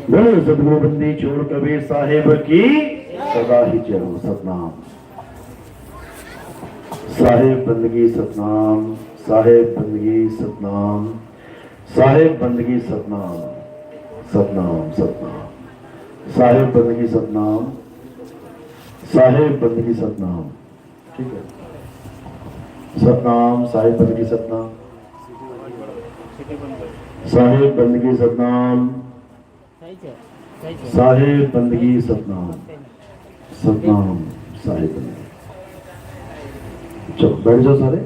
बोलो सदगुरु बंदी छोड़ कबीर साहेब की सदा ही चलो सतनाम। साहेब बंदगी सतनाम, साहेब बंदगी सतनाम, साहेब बंदगी सतनाम, सतनाम सतनाम, साहेब बंदगी सतनाम, साहेब बंदगी सतनाम। ठीक है, सतनाम, साहेब बंदगी सतनाम, साहेब बंदगी सतनाम, साहेब बंदगी सतनाम, सतनाम साहेब बंदगी। चलो बैठ जाओ सारे।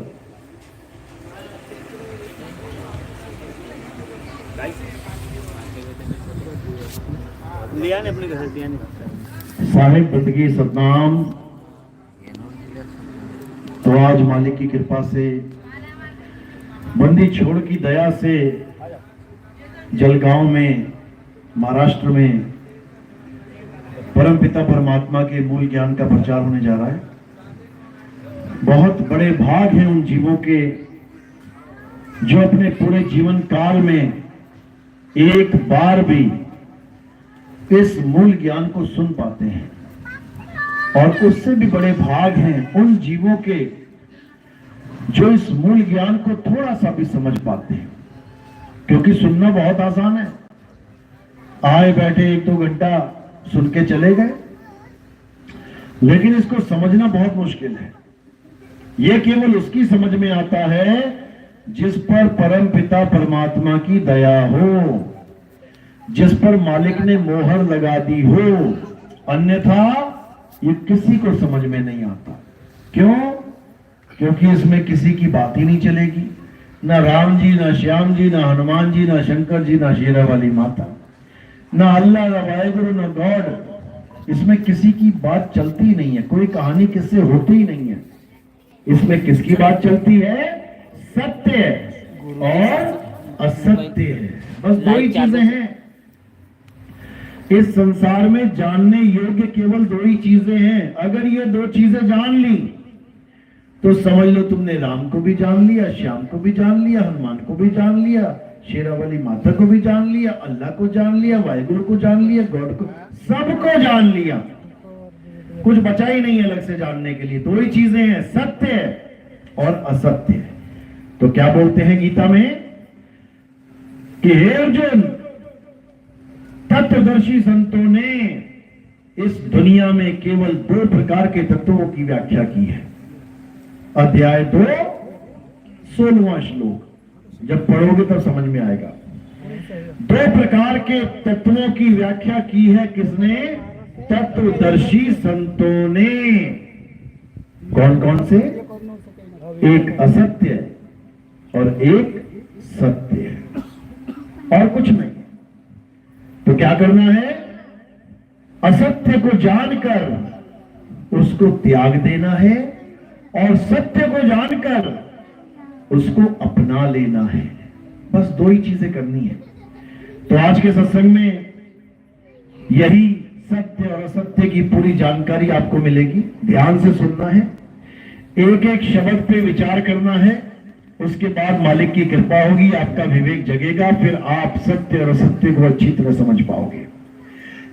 लिया ने अपने घर दिया ने साहेब बंदगी सतनाम। तो आज मालिक की कृपा से, बंदी छोड़ की दया से जलगांव में, महाराष्ट्र में परमपिता परमात्मा के मूल ज्ञान का प्रचार होने जा रहा है। बहुत बड़े भाग हैं उन जीवों के जो अपने पूरे जीवन काल में एक बार भी इस मूल ज्ञान को सुन पाते हैं, और उससे भी बड़े भाग हैं उन जीवों के जो इस मूल ज्ञान को थोड़ा सा भी समझ पाते हैं। क्योंकि सुनना बहुत आसान है, आए बैठे 1-2 घंटा सुन के चले गए, लेकिन इसको समझना बहुत मुश्किल है। यह केवल उसकी समझ में आता है जिस पर परम पिता परमात्मा की दया हो, जिस पर मालिक ने मोहर लगा दी हो, अन्यथा ये किसी को समझ में नहीं आता। क्यों? क्योंकि इसमें किसी की बात ही नहीं चलेगी, ना राम जी, ना श्याम जी, ना हनुमान जी, ना शंकर जी, ना शेरा वाली माता, ना अल्लाह, ना वाहेगुरु, ना गॉड। इसमें किसी की बात चलती नहीं है, कोई कहानी किससे होती ही नहीं है। इसमें किसकी बात चलती है? सत्य और असत्य है, बस दो ही चीजें हैं इस संसार में। जानने योग्य केवल 2 ही चीजें हैं। अगर ये 2 चीजें जान ली तो समझ लो तुमने राम को भी जान लिया, श्याम को भी जान लिया, हनुमान को भी जान लिया, शेरा वाली माता को भी जान लिया, अल्लाह को जान लिया, वाहिगुरु को जान लिया, गॉड को, सबको जान लिया। कुछ बचा ही नहीं अलग से जानने के लिए। 2 ही चीजें हैं, सत्य और असत्य। तो क्या बोलते हैं गीता में कि हे अर्जुन, तत्वदर्शी संतों ने इस दुनिया में केवल 2 प्रकार के तत्वों की व्याख्या की है। अध्याय 2 16वां श्लोक जब पढ़ोगे तब समझ में आएगा। 2 प्रकार के तत्वों की व्याख्या की है किसने? तत्वदर्शी संतों ने। कौन कौन से? एक असत्य और एक सत्य, और कुछ नहीं। तो क्या करना है? असत्य को जानकर उसको त्याग देना है, और सत्य को जानकर उसको अपना लेना है। बस 2 ही चीजें करनी है। तो आज के सत्संग में यही सत्य और असत्य की पूरी जानकारी आपको मिलेगी। ध्यान से सुनना है, एक एक शब्द पे विचार करना है, उसके बाद मालिक की कृपा होगी, आपका विवेक जगेगा, फिर आप सत्य और असत्य को अच्छी तरह समझ पाओगे।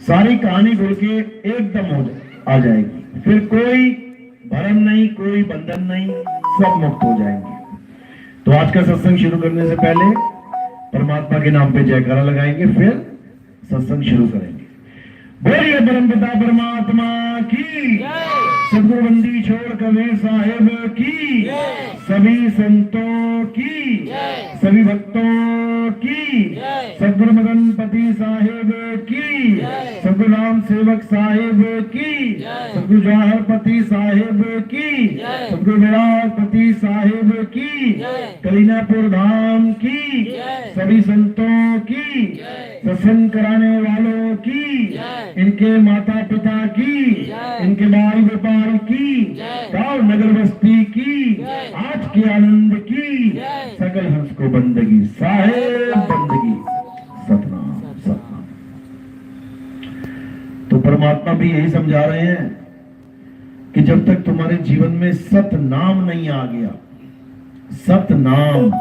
सारी कहानी घुल के एकदम आ जाएगी, फिर कोई भरम नहीं, कोई बंधन नहीं, सब मुक्त हो जाएंगे। तो आज का सत्संग शुरू करने से पहले परमात्मा के नाम पे जयकारा लगाएंगे, फिर सत्संग शुरू करेंगे। बोलिए परमपिता परमात्मा की, सदगुरु बंदी छोड़ कबीर साहेब की, सभी संतों की, सभी भक्तों की, सदगुरु मदनपति साहेब की, सदगुरु राम सेवक साहेब की, सदगुरु जवाहरपति साहेब की, सदगुरु विराटपति साहेब की, कलीनापुर धाम की, सभी संतों की, सत्संग कराने वालों की, इनके माता पिता की, इनके बाल गोपाल की, गांव नगर बस्ती की, आज के आनंद की, सकल हंस को बंदगी साहेब बंदगी सतनाम सतनाम। तो परमात्मा भी यही समझा रहे हैं कि जब तक तुम्हारे जीवन में सत नाम नहीं आ गया, सत नाम,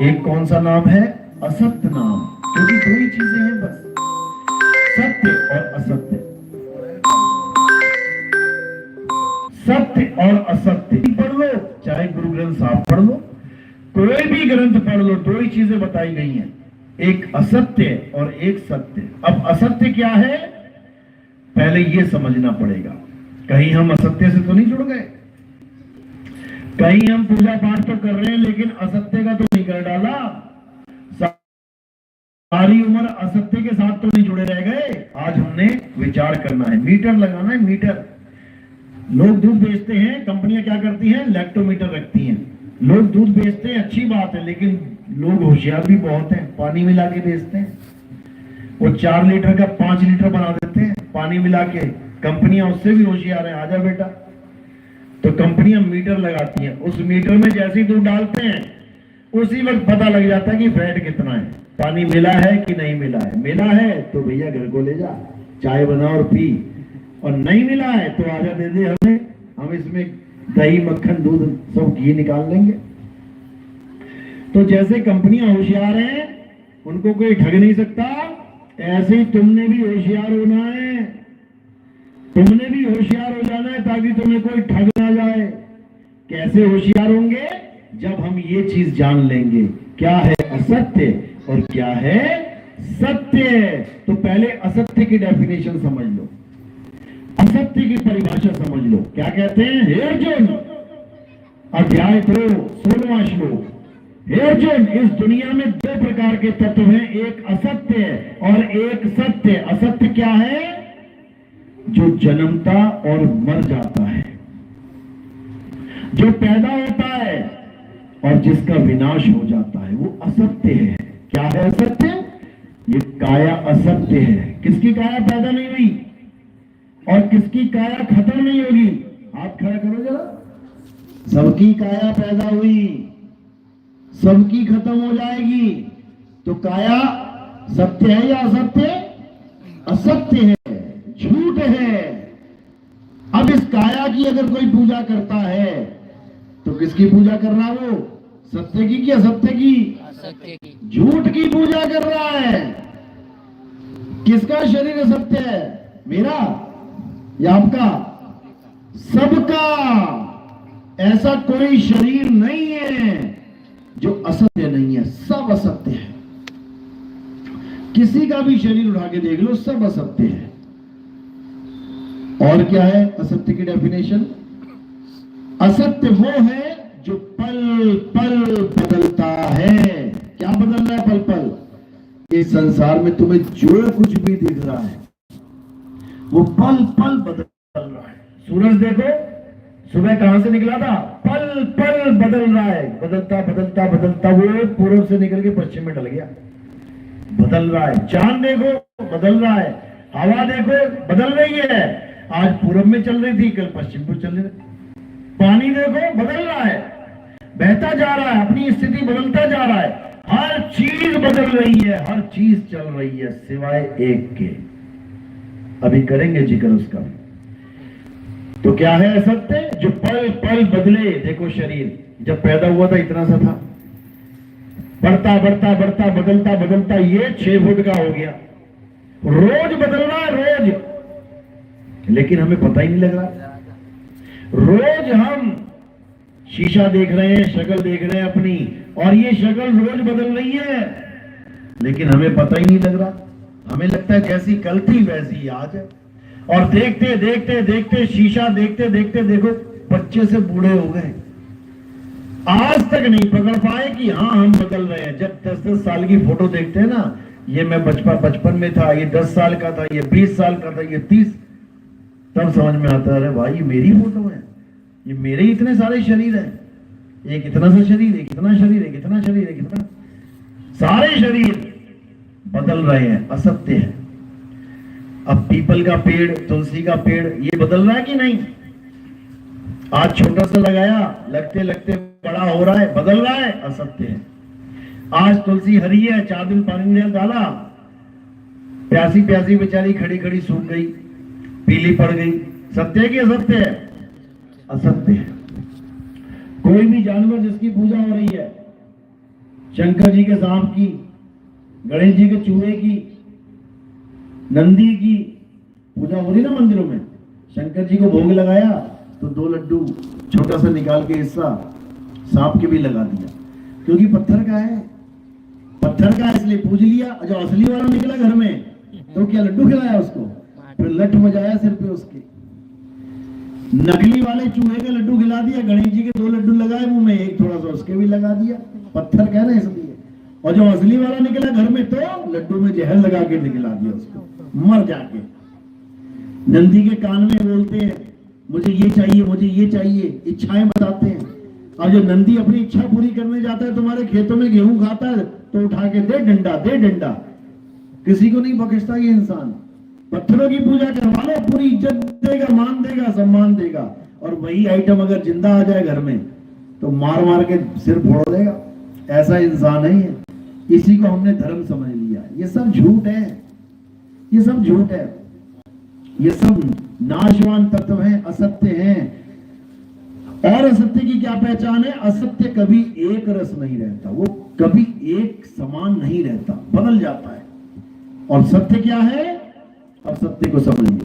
एक कौन सा नाम है? असत नाम। क्योंकि 2 ही चीजें हैं बस, चीजें बताई गई हैं, एक असत्य और एक सत्य। अब असत्य क्या है, पहले ये समझना पड़ेगा। कहीं हम असत्य से तो नहीं जुड़ गए, कहीं हम पूजा पाठ तो कर रहे हैं लेकिन असत्य का तो नहीं कर डाला, सारी उम्र असत्य के साथ तो नहीं जुड़े रह गए। आज हमने विचार करना है, मीटर लगाना है। मीटर, लोग दूध बेचते हैं, कंपनियां क्या करती हैं, लैक्टोमीटर रखती हैं। लोग दूध बेचते हैं, अच्छी बात है, लेकिन लोग होशियार भी बहुत हैं, पानी मिला के बेचते हैं। वो 4 लीटर का 5 लीटर बना देते हैं पानी मिला के। कंपनियां उससे भी होशियार है, आजा बेटा। तो कंपनियां मीटर लगाती हैं, उस मीटर में जैसे ही दूध डालते हैं उसी वक्त पता लग जाता है कि फैट कितना है, पानी मिला है कि नहीं मिला है। मिला है तो भैया घर को ले जा, चाय बना और पी, और नहीं मिला है तो आजा दे दे हमें, हम इसमें दही मक्खन दूध सब घी निकाल लेंगे। तो जैसे कंपनियां होशियार हैं, उनको कोई ठग नहीं सकता, ऐसे ही तुमने भी होशियार होना है, तुमने भी होशियार हो जाना है ताकि तुम्हें कोई ठग ना जाए। कैसे होशियार होंगे, जब हम ये चीज जान लेंगे क्या है असत्य और क्या है सत्य। तो पहले असत्य की डेफिनेशन समझ लो, असत्य की परिभाषा समझ लो। क्या कहते हैं, हे अर्जुन, अध्याय 2 16वां श्लोक। हे अर्जुन, इस दुनिया में 2 प्रकार के तत्व हैं, एक असत्य और एक सत्य। असत्य क्या है, जो जन्मता और मर जाता है, जो पैदा होता है और जिसका विनाश हो जाता है, वो असत्य है। क्या है असत्य, ये काया असत्य है। किसकी काया पैदा नहीं हुई और किसकी काया खत्म नहीं होगी, हाथ खड़ा करो जरा। सबकी काया पैदा हुई, सबकी खत्म हो जाएगी। तो काया सत्य है या असत्य, असत्य है, झूठ है। अब इस काया की अगर कोई पूजा करता है तो किसकी पूजा कर रहा है, वो सत्य की कि असत्य की, असत्य की, झूठ की पूजा कर रहा है। किसका शरीर असत्य है, मेरा या आपका, सबका। ऐसा कोई शरीर नहीं है जो असत्य नहीं है, सब असत्य है। किसी का भी शरीर उठा के देख लो, सब असत्य है। और क्या है असत्य की डेफिनेशन, असत्य वो है जो पल पल बदलता है। क्या बदल रहा है पल पल, इस संसार में तुम्हें जो कुछ भी दिख रहा है वो पल पल बदल रहा है। सूरज देखो, सुबह कहां से निकला था, पल पल बदल रहा है, बदलता बदलता बदलता वो पूर्व से निकल के पश्चिम में ढल गया, बदल रहा है। चांद देखो बदल रहा है, हवा देखो बदल रही है, आज पूर्व में चल रही थी कल पश्चिम को चल रही। पानी देखो बदल रहा है, बहता जा रहा है, अपनी स्थिति बदलता जा रहा है। हर चीज बदल रही है, हर चीज चल रही है सिवाय एक के, अभी करेंगे जिक्र उसका भी। तो क्या है असत्य, जो पल पल बदले। देखो शरीर जब पैदा हुआ था इतना सा था, बढ़ता बढ़ता बढ़ता बदलता बदलता ये 6 फुट का हो गया। रोज बदल रहा है, रोज, लेकिन हमें पता ही नहीं लग रहा। रोज हम शीशा देख रहे हैं, शक्ल देख रहे हैं अपनी, और ये शक्ल रोज बदल रही है, लेकिन हमें पता ही नहीं लग रहा। हमें लगता है जैसी कल थी वैसी आज है। और देखते देखते देखते शीशा देखते देखते देखो बच्चे से बूढ़े हो गए, आज तक नहीं पकड़ पाए कि हाँ हम बदल रहे हैं। जब 10-10 साल की फोटो देखते हैं ना, ये मैं बचपन में था, ये 10 साल का था, ये 20 साल का था, ये 30, तब समझ में आता है अरे भाई ये मेरी फोटो है, ये मेरे इतने सारे शरीर हैं, एक इतना सा शरीर, एक इतना शरीर, एक इतना शरीर, एक इतना, सारे शरीर बदल रहे हैं, असत्य है। अब पीपल का पेड़, तुलसी का पेड़, ये बदल रहा है कि नहीं? आज छोटा सा लगाया, लगते लगते बड़ा हो रहा है, बदल रहा है, असत्य है। आज तुलसी हरी है, 4 दिन पानी में डाला, प्यासी प्यासी बेचारी खड़ी खड़ी सूख गई, पीली पड़ गई, सत्य है कि असत्य है? असत्य है। कोई भी जानवर जिसकी पूजा हो रही है, शंकर जी के सांप की, गणेश जी के चूहे की, नंदी की पूजा हो रही ना मंदिरों में, शंकर जी को भोग लगाया तो 2 लड्डू छोटा सा निकाल के हिस्सा सांप के भी लगा दिया, क्योंकि पत्थर का है, पत्थर का इसलिए पूज लिया, जो असली वाला निकला घर में तो क्या लड्डू खिलाया उसको, फिर लठ बजाया सिर पे उसके। नकली वाले चूहे का लड्डू खिला दिया, गणेश जी के 2 लड्डू लगाए मुंह में, एक थोड़ा सा उसके भी लगा दिया, पत्थर का ना इसलिए। और जो असली वाला निकला घर में तो लड्डू में जहर लगा के निकला दिया उसको, मर जाके। नंदी के कान में बोलते हैं मुझे ये चाहिए, मुझे ये चाहिए, इच्छाएं बताते हैं। और जो नंदी अपनी इच्छा पूरी करने जाता है, तुम्हारे खेतों में गेहूं खाता है तो उठा के दे डंडा, दे डंडा। किसी को नहीं बख्शता ये इंसान। पत्थरों की पूजा करवा लो, पूरी इज्जत देगा, मान देगा, सम्मान देगा। और वही आइटम अगर जिंदा आ जाए घर में तो मार मार के सिर फोड़ देगा। ऐसा इंसान है ये। इसी को हमने धर्म समझ लिया। ये सब झूठ है, ये सब झूठ है, ये सब नाशवान तत्व हैं, असत्य हैं। और असत्य की क्या पहचान है? असत्य कभी एक रस नहीं रहता, वो कभी एक समान नहीं रहता, बदल जाता है। और सत्य क्या है? अब सत्य को समझिए।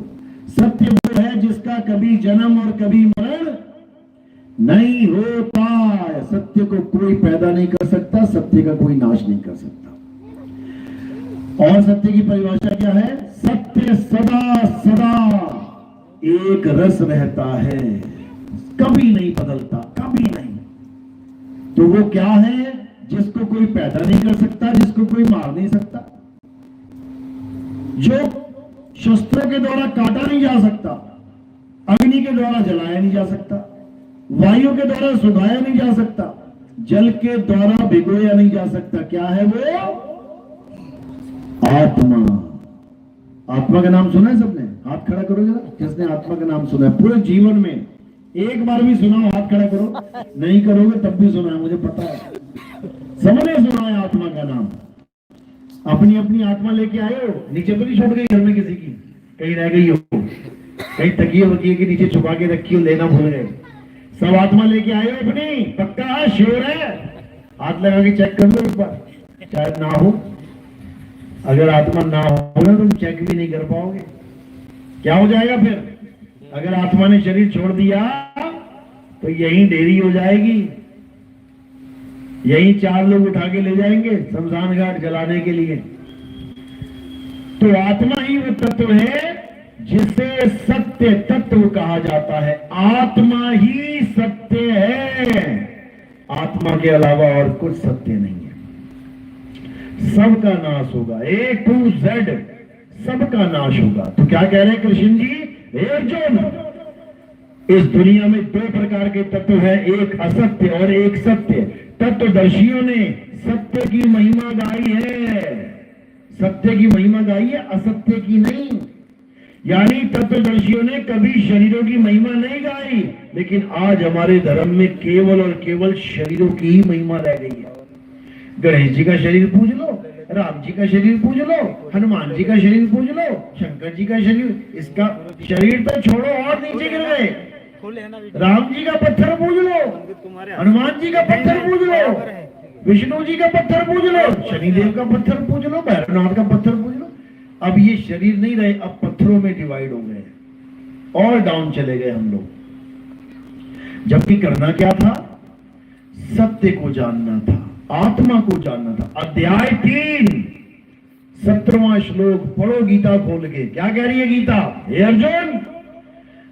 सत्य वो है जिसका कभी जन्म और कभी मरण नहीं होता है। सत्य को कोई पैदा नहीं कर सकता, सत्य का कोई नाश नहीं कर सकता। और सत्य की परिभाषा क्या है? सत्य सदा सदा एक रस रहता है, कभी नहीं बदलता, कभी नहीं। तो वो क्या है? जिसको कोई पैदा नहीं कर सकता, जिसको कोई मार नहीं सकता, जो शस्त्रों के द्वारा काटा नहीं जा सकता, अग्नि के द्वारा जलाया नहीं जा सकता, वायु के द्वारा सुखाया नहीं जा सकता, जल के द्वारा भिगोया नहीं जा सकता। क्या है वो? आत्मा। आत्मा का नाम सुना है सबने? हाथ खड़ा करो जरा, किसने आत्मा का नाम सुना है पूरे जीवन में? एक बार भी सुना हो? हाथ खड़ा करो। नहीं करोगे तब भी सुना है, मुझे पता है। सबने सुना है आत्मा का नाम। अपनी अपनी आत्मा लेके आए हो, नीचे तो नहीं छोड़ गई घर में किसी की, कहीं रह गई हो, कहीं तकिए वकिए के नीचे छुपा के रखी हो, लेना भूल गए। सब आत्मा लेके आए हो अपनी? पक्का है? श्योर है? हाथ लगा के चेक कर लो एक बार, शायद ना हो। अगर आत्मा ना हो ना तुम चेक भी नहीं कर पाओगे। क्या हो जाएगा फिर? अगर आत्मा ने शरीर छोड़ दिया तो यही देरी हो जाएगी, यही 4 लोग उठा के ले जाएंगे शमशान घाट जलाने के लिए। तो आत्मा ही वो तत्व है जिसे सत्य तत्व कहा जाता है। आत्मा ही सत्य है, आत्मा के अलावा और कुछ सत्य नहीं है। सबका नाश होगा, A to Z सबका नाश होगा। तो क्या कह रहे हैं कृष्ण जी? हे अर्जुन, इस दुनिया में 2 प्रकार के तत्व है, एक असत्य और एक सत्य। तत्वदर्शियों ने सत्य की महिमा गाई है, सत्य की महिमा गाई है, असत्य की नहीं। यानी तत्वदर्शियों ने कभी शरीरों की महिमा नहीं गाई, लेकिन आज हमारे धर्म में केवल और केवल शरीरों की ही महिमा रह गई है। गणेश जी का शरीर पूज लो, राम जी का शरीर पूज लो, हनुमान जी का शरीर पूज लो, शंकर जी का शरीर, इसका शरीर तो छोड़ो और नीचे गिर गए। राम जी का पत्थर पूज लो, हनुमान जी का पत्थर पूज लो, विष्णु जी का पत्थर पूज लो, शनिदेव का पत्थर पूज लो, भैरवनाथ का पत्थर पूज लो। अब ये शरीर नहीं रहे, अब पत्थरों में डिवाइड हो गए और डाउन चले गए हम लोग। जबकि करना क्या था? सत्य को जानना था, आत्मा को जानना था। अध्याय 3 17वां श्लोक पढ़ो गीता खोल के। क्या कह रही है गीता? हे अर्जुन,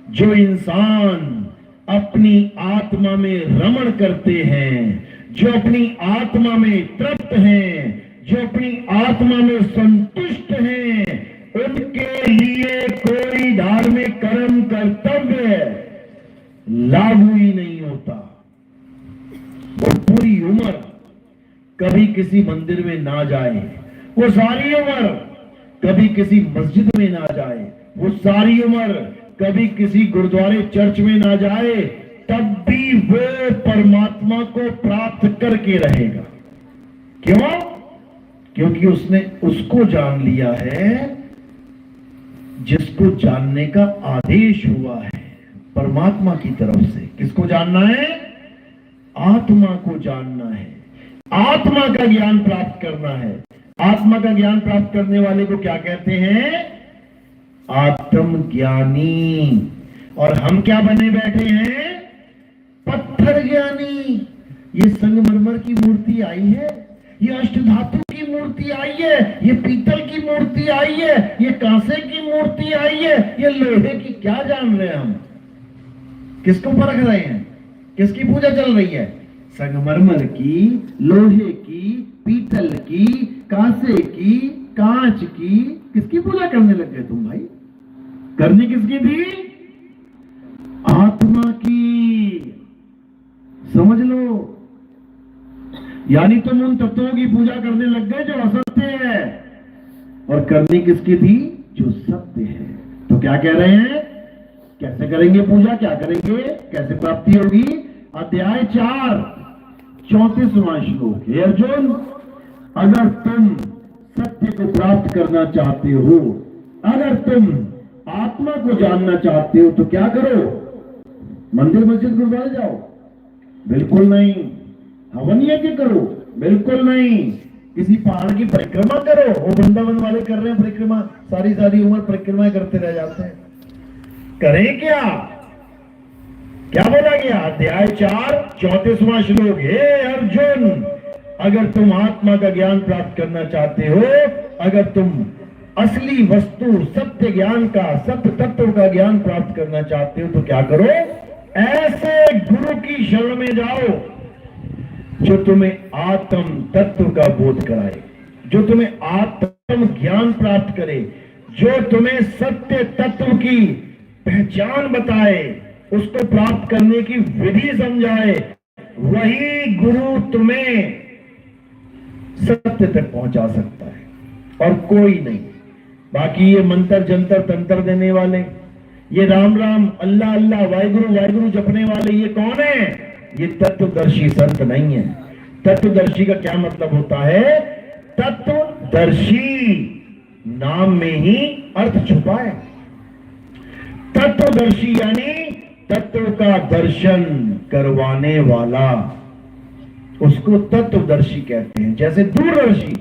जो इंसान अपनी आत्मा में रमण करते हैं, जो अपनी आत्मा में तृप्त हैं, जो अपनी आत्मा में संतुष्ट हैं, उनके लिए कोई धार्मिक कर्म कर्तव्य लागू ही नहीं होता। वो पूरी उम्र कभी किसी मंदिर में ना जाए, वो सारी उम्र कभी किसी मस्जिद में ना जाए, वो सारी उम्र कभी किसी गुरुद्वारे चर्च में ना जाए, तब भी वो परमात्मा को प्राप्त करके रहेगा। क्यों? क्योंकि उसने उसको जान लिया है जिसको जानने का आदेश हुआ है परमात्मा की तरफ से। किसको जानना है? आत्मा को जानना है, आत्मा का ज्ञान प्राप्त करना है। आत्मा का ज्ञान प्राप्त करने वाले को क्या कहते हैं? आत्मज्ञानी। और हम क्या बने बैठे हैं? पत्थर ज्ञानी। ये संगमरमर की मूर्ति आई है, ये अष्ट धातु की मूर्ति आई है, ये पीतल की मूर्ति आई है, ये कांसे की मूर्ति आई है, ये लोहे की, क्या जान रहे हैं हम? किसको परख रहे हैं? किसकी पूजा चल रही है? संगमरमर की, लोहे की, पीतल की, कांसे की, कांच की, किसकी पूजा करने लग गए तुम भाई? करनी किसकी थी? आत्मा की। समझ लो, यानी तुम उन तत्वों की पूजा करने लग गए जो असत्य है, और करनी किसकी थी? जो सत्य है। तो क्या कह रहे हैं? कैसे करेंगे पूजा? क्या करेंगे? कैसे प्राप्ति होगी? अध्याय 4 34वां श्लोक। हे अर्जुन, अगर तुम सत्य को प्राप्त करना चाहते हो, अगर तुम आत्मा को जानना चाहते हो, तो क्या करो? मंदिर मस्जिद गुरुद्वारे जाओ? बिल्कुल नहीं। हवन यज्ञ करो? बिल्कुल नहीं। किसी पहाड़ की परिक्रमा करो? वो वृंदावन वाले कर रहे हैं परिक्रमा, सारी सारी उम्र परिक्रमा करते रह जाते हैं। करें क्या? क्या बोला गया? अध्याय 4 34वां श्लोक। हे अर्जुन, अगर तुम आत्मा का ज्ञान प्राप्त करना चाहते हो, अगर तुम असली वस्तु सत्य ज्ञान का, सत्य तत्व का ज्ञान प्राप्त करना चाहते हो, तो क्या करो? ऐसे गुरु की शरण में जाओ जो तुम्हें आत्म तत्व का बोध कराए, जो तुम्हें आत्म ज्ञान प्राप्त करे, जो तुम्हें सत्य तत्व की पहचान बताए, उसको प्राप्त करने की विधि समझाए। वही गुरु तुम्हें सत्य तक पहुंचा सकता है, और कोई नहीं। बाकी ये मंत्र जंतर तंत्र देने वाले, ये राम राम अल्लाह अल्लाह वाहिगुरु वाहिगुरु जपने वाले, ये कौन है? ये तत्वदर्शी संत नहीं है। तत्वदर्शी का क्या मतलब होता है? तत्वदर्शी नाम में ही अर्थ छुपा है। तत्वदर्शी यानी तत्व का दर्शन करवाने वाला, उसको तत्वदर्शी कहते हैं। जैसे दूरदर्शी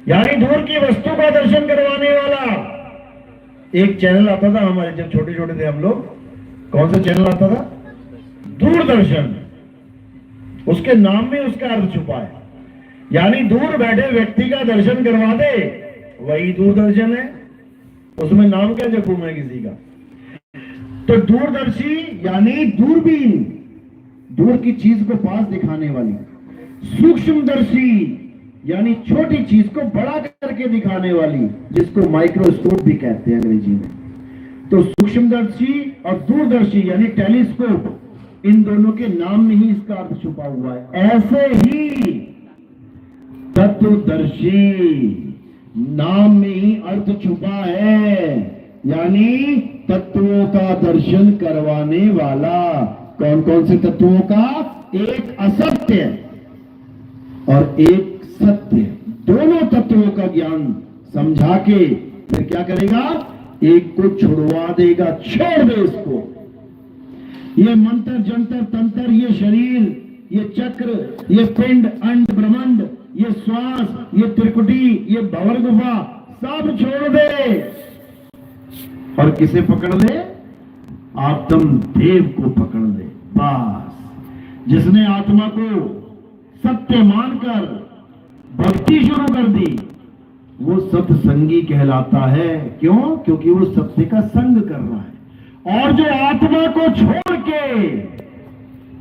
यानी दूर की वस्तु का दर्शन करवाने वाला। एक चैनल आता था हमारे, जब छोटे छोटे थे हम लोग, कौन सा चैनल आता था? दूरदर्शन। उसके नाम में उसका अर्थ छुपा है, यानी दूर बैठे व्यक्ति का दर्शन करवा दे, वही दूरदर्शन है। उसमें नाम क्या जपूं मैं किसी का? तो दूरदर्शी यानी दूरबीन, दूर की चीज को पास दिखाने वाली। सूक्ष्मदर्शी यानी छोटी चीज को बड़ा करके दिखाने वाली, जिसको माइक्रोस्कोप भी कहते हैं अंग्रेजी में। तो सूक्ष्मदर्शी और दूरदर्शी यानी टेलीस्कोप, इन दोनों के नाम में ही इसका अर्थ छुपा हुआ है। ऐसे ही तत्वदर्शी नाम में ही अर्थ छुपा है, यानी तत्वों का दर्शन करवाने वाला। कौन कौन से तत्वों का? एक असत्य और एक सत्य, दोनों तत्वों का ज्ञान समझा के फिर क्या करेगा? एक को छुड़वा देगा, छोड़ दे इसको। ये मंत्र जंतर तंत्र, ये शरीर, ये चक्र, ये पिंड अंड ब्रह्मांड, ये श्वास, ये त्रिकुटी, ये भंवर गुफा, सब छोड़ दे और किसे पकड़ ले? आत्म देव को पकड़ ले। बस जिसने आत्मा को सत्य मानकर भक्ति शुरू कर दी, वो सत्संगी कहलाता है। क्यों? क्योंकि वो सत्य का संग कर रहा है। और जो आत्मा को छोड़ के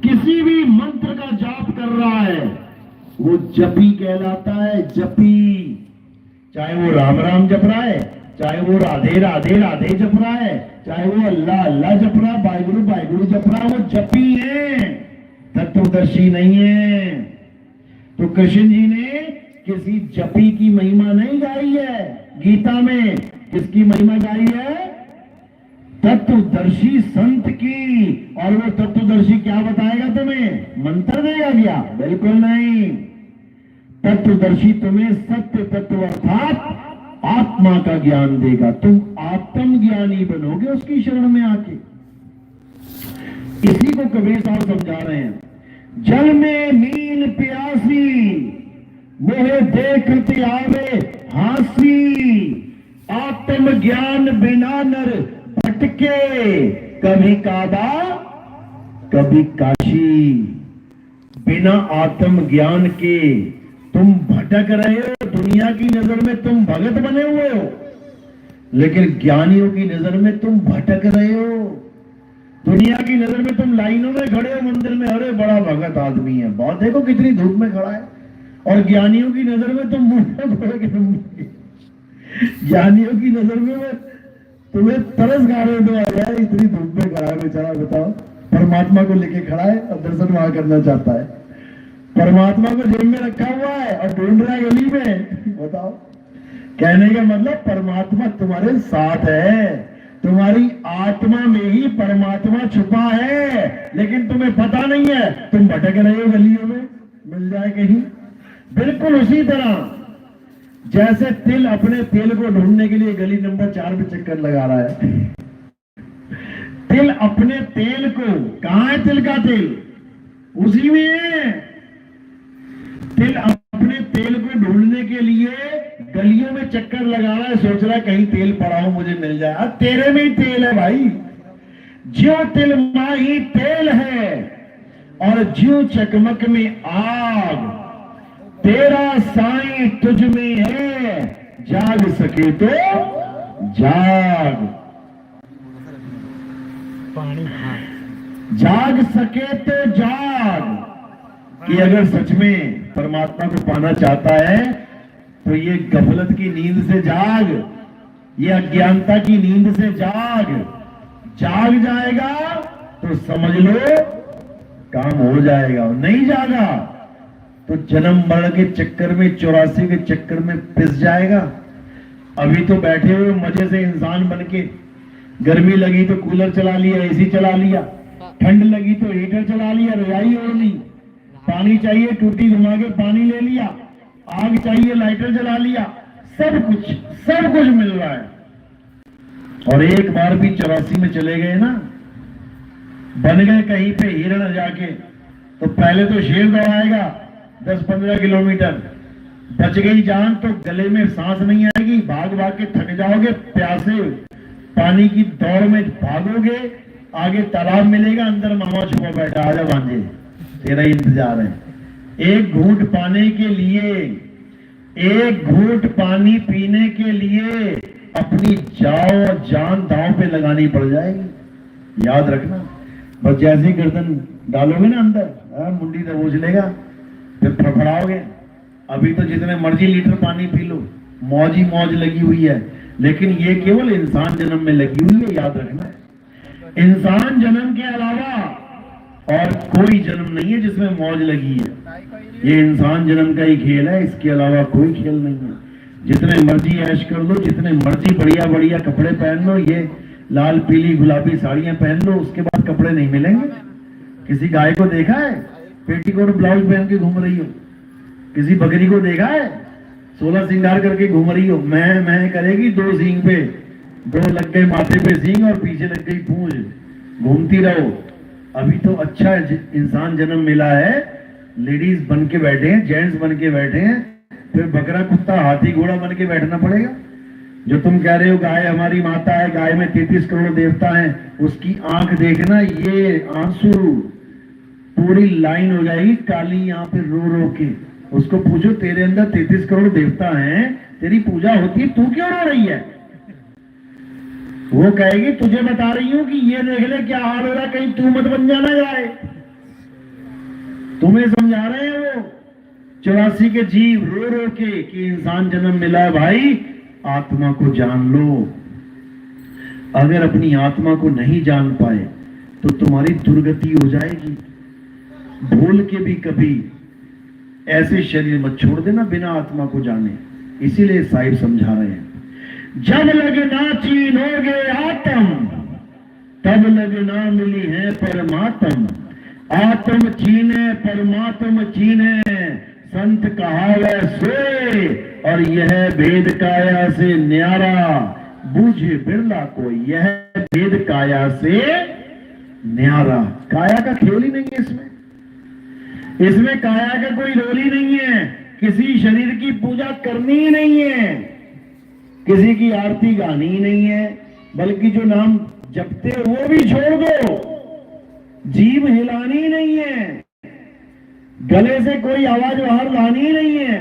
किसी भी मंत्र का जाप कर रहा है, वो जपी कहलाता है। जपी, चाहे वो राम राम जप रहा है, चाहे वो राधे राधे राधे जप रहा है, चाहे वो अल्लाह अल्लाह जप रहा है, वाहिगुरु वाहिगुरु जप रहा है, वो जपी है, तत्वदर्शी नहीं है। तो कृष्ण जी ने किसी जपी की महिमा नहीं गाई है गीता में। किसकी महिमा गाई है? तत्वदर्शी संत की। और वो तत्वदर्शी क्या बताएगा तुम्हें? मंत्र देगा क्या? बिल्कुल नहीं। तत्वदर्शी तुम्हें सत्य तत्व अर्थात आत्मा का ज्ञान देगा। तुम आत्मज्ञानी बनोगे उसकी शरण में आके। इसी को कबीर साहब समझा रहे हैं। जल में मीन प्यासी, मोहे देखते आवे हासी, आत्मज्ञान बिना नर भटके, कभी काबा कभी काशी। बिना आत्म ज्ञान के तुम भटक रहे हो, दुनिया की नजर में तुम भगत बने हुए हो, लेकिन ज्ञानियों की नजर में तुम भटक रहे हो। दुनिया की नजर में तुम लाइनों में खड़े हो मंदिर में, अरे बड़ा भगत आदमी है, बहुत देखो कितनी धूप में खड़ा है। और ज्ञानियों की नजर में तुम मुंह में खड़े के ज्ञानियों की नजर में तुम्हें तरस खा रहे हो, इतनी धूप में खड़ा है बेचारा, बताओ। परमात्मा को लेके खड़ा है और दर्शन वहां करना चाहता है, परमात्मा को जेब में रखा हुआ है और ढूंढ रहा है गली में, बताओ। कहने का मतलब परमात्मा तुम्हारे साथ है, तुम्हारी आत्मा में ही परमात्मा छुपा है, लेकिन तुम्हें पता नहीं है, तुम भटक रहे हो गलियों में, मिल जाए कहीं। बिल्कुल उसी तरह जैसे तिल अपने तेल को ढूंढने के लिए गली नंबर 4 पे चक्कर लगा रहा है। तिल अपने तेल को, कहां है तिल का तेल? उसी में है। तिल अपने तेल को ढूंढने के लिए गलियों में चक्कर लगा रहा है, सोच रहा है कहीं तेल पड़ा हो मुझे मिल जाए। अब तेरे में ही तेल है भाई, ज्यों तिल माही तेल है और ज्यों चकमक में आग, तेरा साईं तुझ में है, जाग सके तो जाग, जाग सके तो जाग। कि अगर सच में परमात्मा को पाना चाहता है तो ये गफलत की नींद से जाग, ये अज्ञानता की नींद से जाग। जाग जाएगा तो समझ लो काम हो जाएगा, नहीं जागा तो जन्म मरण के चक्कर में, 84 के चक्कर में पिस जाएगा। अभी तो बैठे हुए मजे से इंसान बन के, गर्मी लगी तो कूलर चला लिया, एसी चला लिया, ठंड लगी तो हीटर चला लिया, रजाई ओढ़ ली, पानी चाहिए टूटी घुमा के पानी ले लिया, आग चाहिए लाइटर जला लिया, सब कुछ मिल रहा है। और एक बार भी 84 में चले गए ना, बन गए कहीं पे हिरण जाके, तो पहले तो शेर दौड़ाएगा 10-15 किलोमीटर, बच गई जान तो गले में सांस नहीं आएगी, भाग भाग के थक जाओगे, प्यासे पानी की दौड़ में भागोगे, आगे तालाब मिलेगा, अंदर मामा छुपा बैठा, आजा भांजे तेरा इंतजार है। एक घूंट पाने के लिए, एक घूंट पानी पीने के लिए अपनी जान दांव पे लगानी पड़ जाएगी, याद रखना। बस जैसे गर्दन डालोगे ना अंदर, मुंडी दबोच लेगा, फिर फड़फड़ाओगे। अभी तो जितने मर्जी लीटर पानी पी लो, मौज ही मौज लगी हुई है, लेकिन ये केवल इंसान जन्म में लगी हुई है, याद रखना। इंसान जन्म के अलावा और कोई जन्म नहीं है जिसमें मौज लगी है, ये इंसान जन्म का ही खेल है, इसके अलावा कोई खेल नहीं है। जितने मर्जी ऐश कर लो, जितने मर्जी बढ़िया बढ़िया कपड़े पहन लो, ये लाल पीली गुलाबी साड़ियां पहन लो, उसके बाद कपड़े नहीं मिलेंगे। किसी गाय को देखा है पेटीकोट ब्लाउज पहन के घूम रही हो? किसी बकरी को देखा है 16 श्रृंगार करके घूम रही हो? मैं करेगी, 2 सींग पे, 2 लग गए माथे पे सींग और पीछे लग गई पूंछ, घूमती रहो। अभी तो अच्छा इंसान जन्म मिला है, लेडीज बन के बैठे हैं, जेंट्स बन के बैठे हैं, फिर बकरा कुत्ता हाथी घोड़ा बन के बैठना पड़ेगा। जो तुम कह रहे हो गाय हमारी माता है, गाय में 33 करोड़ देवता हैं, उसकी आंख देखना, ये आंसू पूरी लाइन हो जाएगी काली यहाँ पे रो रो के। उसको पूछो तेरे अंदर 33 करोड़ देवता हैं, तेरी पूजा होती है, तू क्यों रो रही है? वो कहेगी तुझे बता रही हूं कि ये देख ले क्या हाल हो रहा है, कहीं तू मत बन जाना जाए। तुम्हें समझा रहे हैं वो 84 के जीव रो रो के कि इंसान जन्म मिला है भाई, आत्मा को जान लो। अगर अपनी आत्मा को नहीं जान पाए तो तुम्हारी दुर्गति हो जाएगी। भूल के भी कभी ऐसे शरीर मत छोड़ देना बिना आत्मा को जाने। इसीलिए साहिब समझा रहे हैं, जब लगना चीनोगे आत्म, तब लगना मिली है परमात्म। आत्म चीने परमात्म चीने, संत कहावे सोए, और यह भेद काया से न्यारा, बूझे बिरला कोई। यह भेद काया से न्यारा, काया का खेल ही नहीं है इसमें, इसमें काया का कोई रोल ही नहीं है। किसी शरीर की पूजा करनी ही नहीं है, किसी की आरती गानी ही नहीं है, बल्कि जो नाम जपते हो वो भी छोड़ दो, जीभ हिलानी नहीं है। गले से कोई आवाज बाहर लानी ही नहीं है,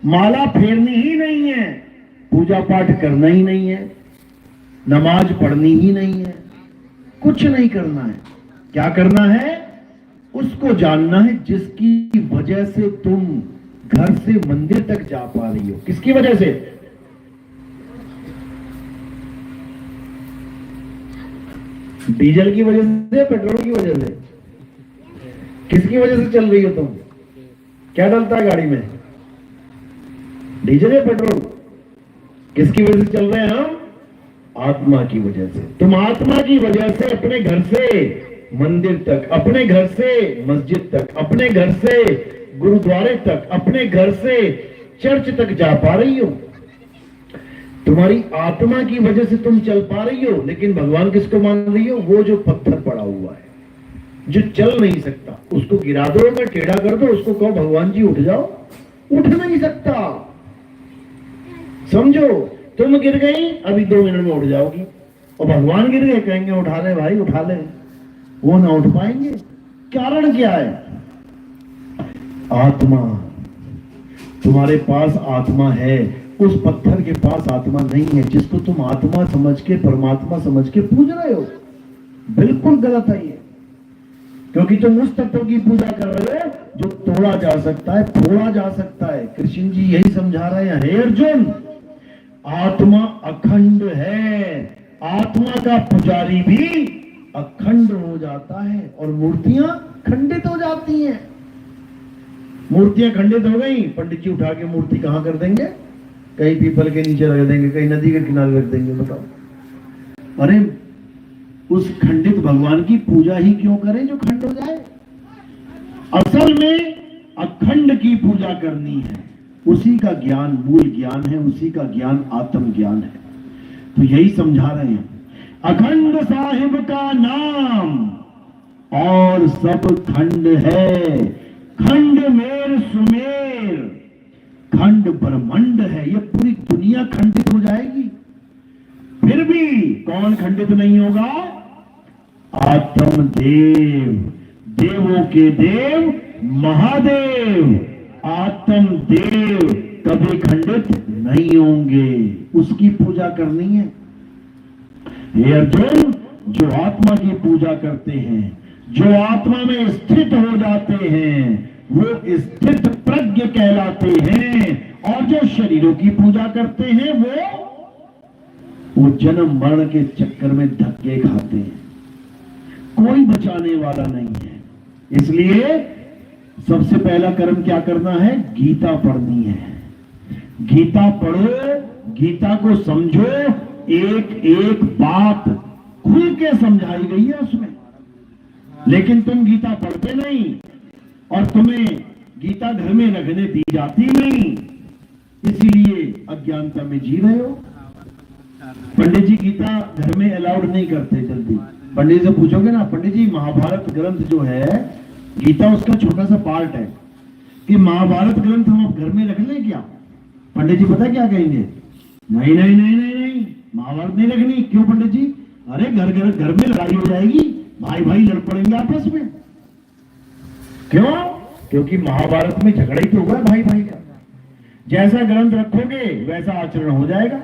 माला फेरनी ही नहीं है, पूजा पाठ करना ही नहीं है, नमाज पढ़नी ही नहीं है, कुछ नहीं करना है। क्या करना है? उसको जानना है जिसकी वजह से तुम घर से मंदिर तक जा पा रही हो। किसकी वजह से? डीजल की वजह से, पेट्रोल की वजह से? किसकी वजह से चल रही हो तुम? क्या डलता है गाड़ी में, डीजल या पेट्रोल? किसकी वजह से चल रहे हैं हम? आत्मा की वजह से। तुम आत्मा की वजह से अपने घर से मंदिर तक, अपने घर से मस्जिद तक, अपने घर से गुरुद्वारे तक, अपने घर से चर्च तक जा पा रही हो। तुम्हारी आत्मा की वजह से तुम चल पा रही हो। लेकिन भगवान किसको मान रही हो? वो जो पत्थर पड़ा हुआ है, जो चल नहीं सकता, उसको गिरा दो, अगर टेढ़ा कर दो, उसको कहो भगवान जी उठ जाओ, उठ नहीं सकता। समझो, तुम गिर गई, अभी 2 मिनट में उठ जाओगी, और भगवान गिर गए, कहेंगे उठा ले भाई, उठा ले। वो ना उठ पाएंगे। कारण क्या है? आत्मा। तुम्हारे पास आत्मा है, उस पत्थर के पास आत्मा नहीं है, जिसको तुम आत्मा समझ के, परमात्मा समझ के पूज रहे हो। बिल्कुल गलत है ये, क्योंकि तुम उस तत्व की पूजा कर रहे हो जो तोड़ा जा सकता है, फोड़ा जा सकता है। कृष्ण जी यही समझा रहे हैं, हे अर्जुन, आत्मा अखंड है, आत्मा का पुजारी भी अखंड हो जाता है, और मूर्तियां खंडित हो जाती हैं। मूर्तियां खंडित हो गई, पंडित जी उठा के मूर्ति कहां कर देंगे? कहीं पीपल के नीचे रख देंगे, कहीं नदी के किनारे रख देंगे। बताओ, अरे उस खंडित भगवान की पूजा ही क्यों करें जो खंड हो जाए? असल में अखंड की पूजा करनी है, उसी का ज्ञान मूल ज्ञान है, उसी का ज्ञान आत्म ज्ञान है। तो यही समझा रहे हैं, अखंड साहिब का नाम और सब खंड है, खंड मेर सुमेर, खंड ब्रह्मांड है। ये पूरी दुनिया खंडित हो जाएगी, फिर भी कौन खंडित नहीं होगा? आत्म देव, देवों के देव महादेव, आत्म देव कभी खंडित नहीं होंगे। उसकी पूजा करनी है। हे अर्जुन, जो आत्मा की पूजा करते हैं, जो आत्मा में स्थित हो जाते हैं, वो स्थित प्रज्ञ कहलाते हैं। और जो शरीरों की पूजा करते हैं, वो जन्म मरण के चक्कर में धक्के खाते हैं। कोई बचाने वाला नहीं है। इसलिए सबसे पहला कर्म क्या करना है? गीता पढ़नी है। गीता पढ़ो, गीता को समझो, एक एक बात खुल के समझाई गई है उसमें। लेकिन तुम गीता पढ़ते नहीं, और तुम्हें गीता घर में रखने दी जाती नहीं, इसीलिए अज्ञानता में जी रहे हो। पंडित जी गीता घर में अलाउड नहीं करते जल्दी। पंडित से पूछोगे ना, पंडित जी महाभारत ग्रंथ जो है, गीता उसका छोटा सा पार्ट है, कि महाभारत ग्रंथ हम घर में रख लें क्या? पंडित जी पता क्या कहेंगे? नहीं नहीं नहीं नहीं नहीं, महाभारत नहीं रखनी। क्यों पंडित जी? अरे घर में लड़ाई हो जाएगी, भाई भाई लड़ पड़ेंगे आपस में। क्यों? क्योंकि महाभारत में झगड़ा ही तो हुआ है भाई भाई का। जैसा ग्रंथ रखोगे वैसा आचरण हो जाएगा।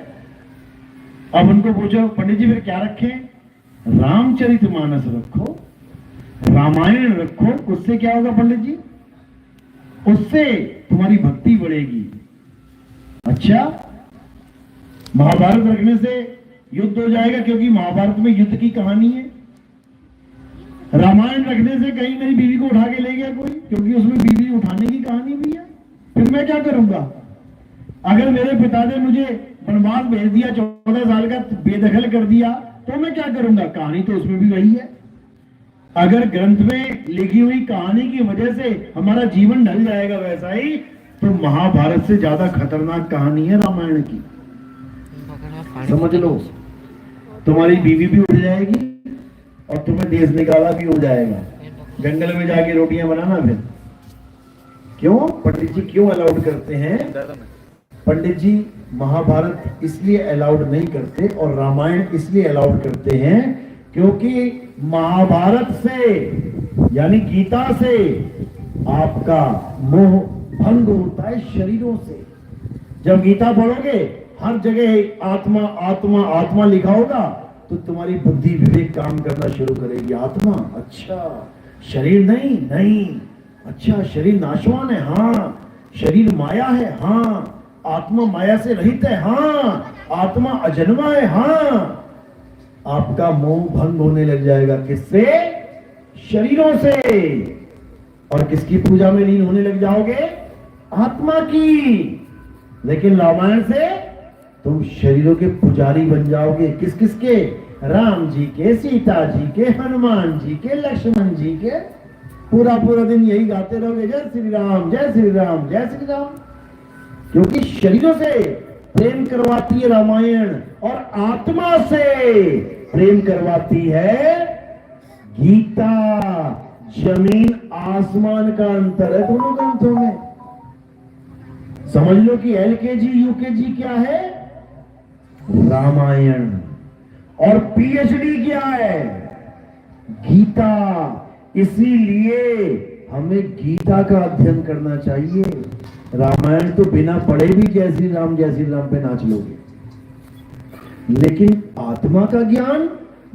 अब उनको पूछो, पंडित जी फिर क्या रखें? रामचरितमानस रखो, रामायण रखो। उससे क्या होगा पंडित जी? उससे तुम्हारी भक्ति बढ़ेगी। अच्छा, महाभारत रखने से युद्ध हो जाएगा, क्योंकि महाभारत में युद्ध की कहानी है। रामायण रखने से कहीं मेरी बीवी को उठा के ले गया कोई, क्योंकि उसमें बीवी उठाने की कहानी भी है। फिर मैं क्या करूंगा? अगर मेरे पिता ने मुझे वनवास भेज दिया, 14 साल का बेदखल कर दिया, तो मैं क्या करूंगा? कहानी तो उसमें भी वही है। अगर ग्रंथ में लिखी हुई कहानी की वजह से हमारा जीवन ढल जाएगा वैसा ही, तो महाभारत से ज्यादा खतरनाक कहानी है रामायण की। समझ लो, तुम्हारी बीवी भी उठ जाएगी और तुम्हें देश निकाला भी हो जाएगा। जंगल में जाके रोटियां बनाना फिर। क्यों? पंडित जी क्यों अलाउड करते हैं? पंडित जी महाभारत इसलिए अलाउड नहीं करते और रामायण इसलिए अलाउड करते हैं, क्योंकि महाभारत से यानी गीता से आपका मोह भंग होता है शरीरों से। जब गीता पढ़ोगे हर जगह आत्मा आत्मा आत्मा लिखा होगा तो तुम्हारी बुद्धि विवेक काम करना शुरू करेगी। आत्मा, अच्छा शरीर नहीं, नहीं, अच्छा शरीर नाशवान है, हाँ शरीर माया है, हाँ आत्मा माया से रहित है, हाँ आत्मा अजन्मा है, हाँ। आपका मोह भंग होने लग जाएगा। किससे? शरीरों से। और किसकी पूजा में लीन होने लग जाओगे? आत्मा की। लेकिन रामायण से तुम शरीरों के पुजारी बन जाओगे। किस किस के? राम जी के, सीता जी के, हनुमान जी के, लक्ष्मण जी के। पूरा पूरा दिन यही गाते रहोगे, जय श्री राम जय श्री राम जय श्री राम। क्योंकि शरीरों से प्रेम करवाती है रामायण और आत्मा से प्रेम करवाती है गीता। जमीन आसमान का अंतर है दोनों ग्रंथों में। समझ लो कि एलकेजी यूकेजी क्या है? रामायण। और पीएचडी क्या है? गीता। इसीलिए हमें गीता का अध्ययन करना चाहिए। रामायण तो बिना पढ़े भी जय श्री राम पे नाच लोगे, लेकिन आत्मा का ज्ञान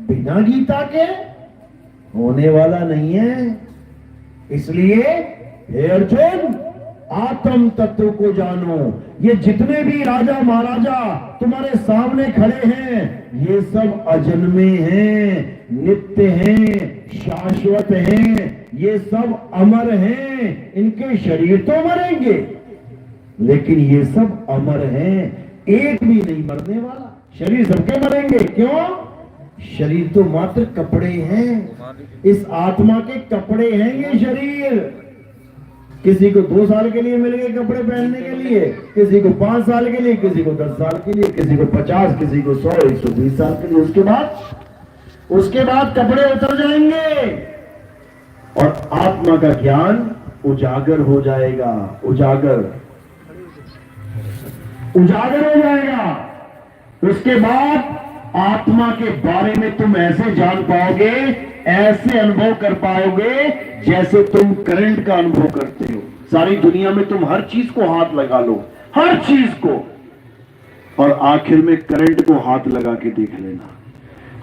बिना गीता के होने वाला नहीं है। इसलिए हे अर्जुन, आत्म तत्व को जानो। ये जितने भी राजा महाराजा तुम्हारे सामने खड़े हैं, ये सब अजन्मे हैं, नित्य हैं, शाश्वत हैं, ये सब अमर हैं। इनके शरीर तो मरेंगे, लेकिन ये सब अमर हैं, एक भी नहीं मरने वाला। शरीर सबके मरेंगे, क्यों? शरीर तो मात्र कपड़े हैं, इस आत्मा के कपड़े हैं ये शरीर। किसी को 2 साल के लिए मिल गए कपड़े पहनने के लिए, किसी को 5 साल के लिए, किसी को 10 साल के लिए, किसी को 50, किसी को 100, 120 साल के लिए। उसके बाद कपड़े उतर जाएंगे और आत्मा का ज्ञान उजागर हो जाएगा। उजागर हो जाएगा। उसके बाद आत्मा के बारे में तुम ऐसे जान पाओगे, ऐसे अनुभव कर पाओगे जैसे तुम करंट का अनुभव करते हो। सारी दुनिया में तुम हर चीज को हाथ लगा लो, हर चीज को, और आखिर में करंट को हाथ लगा के देख लेना।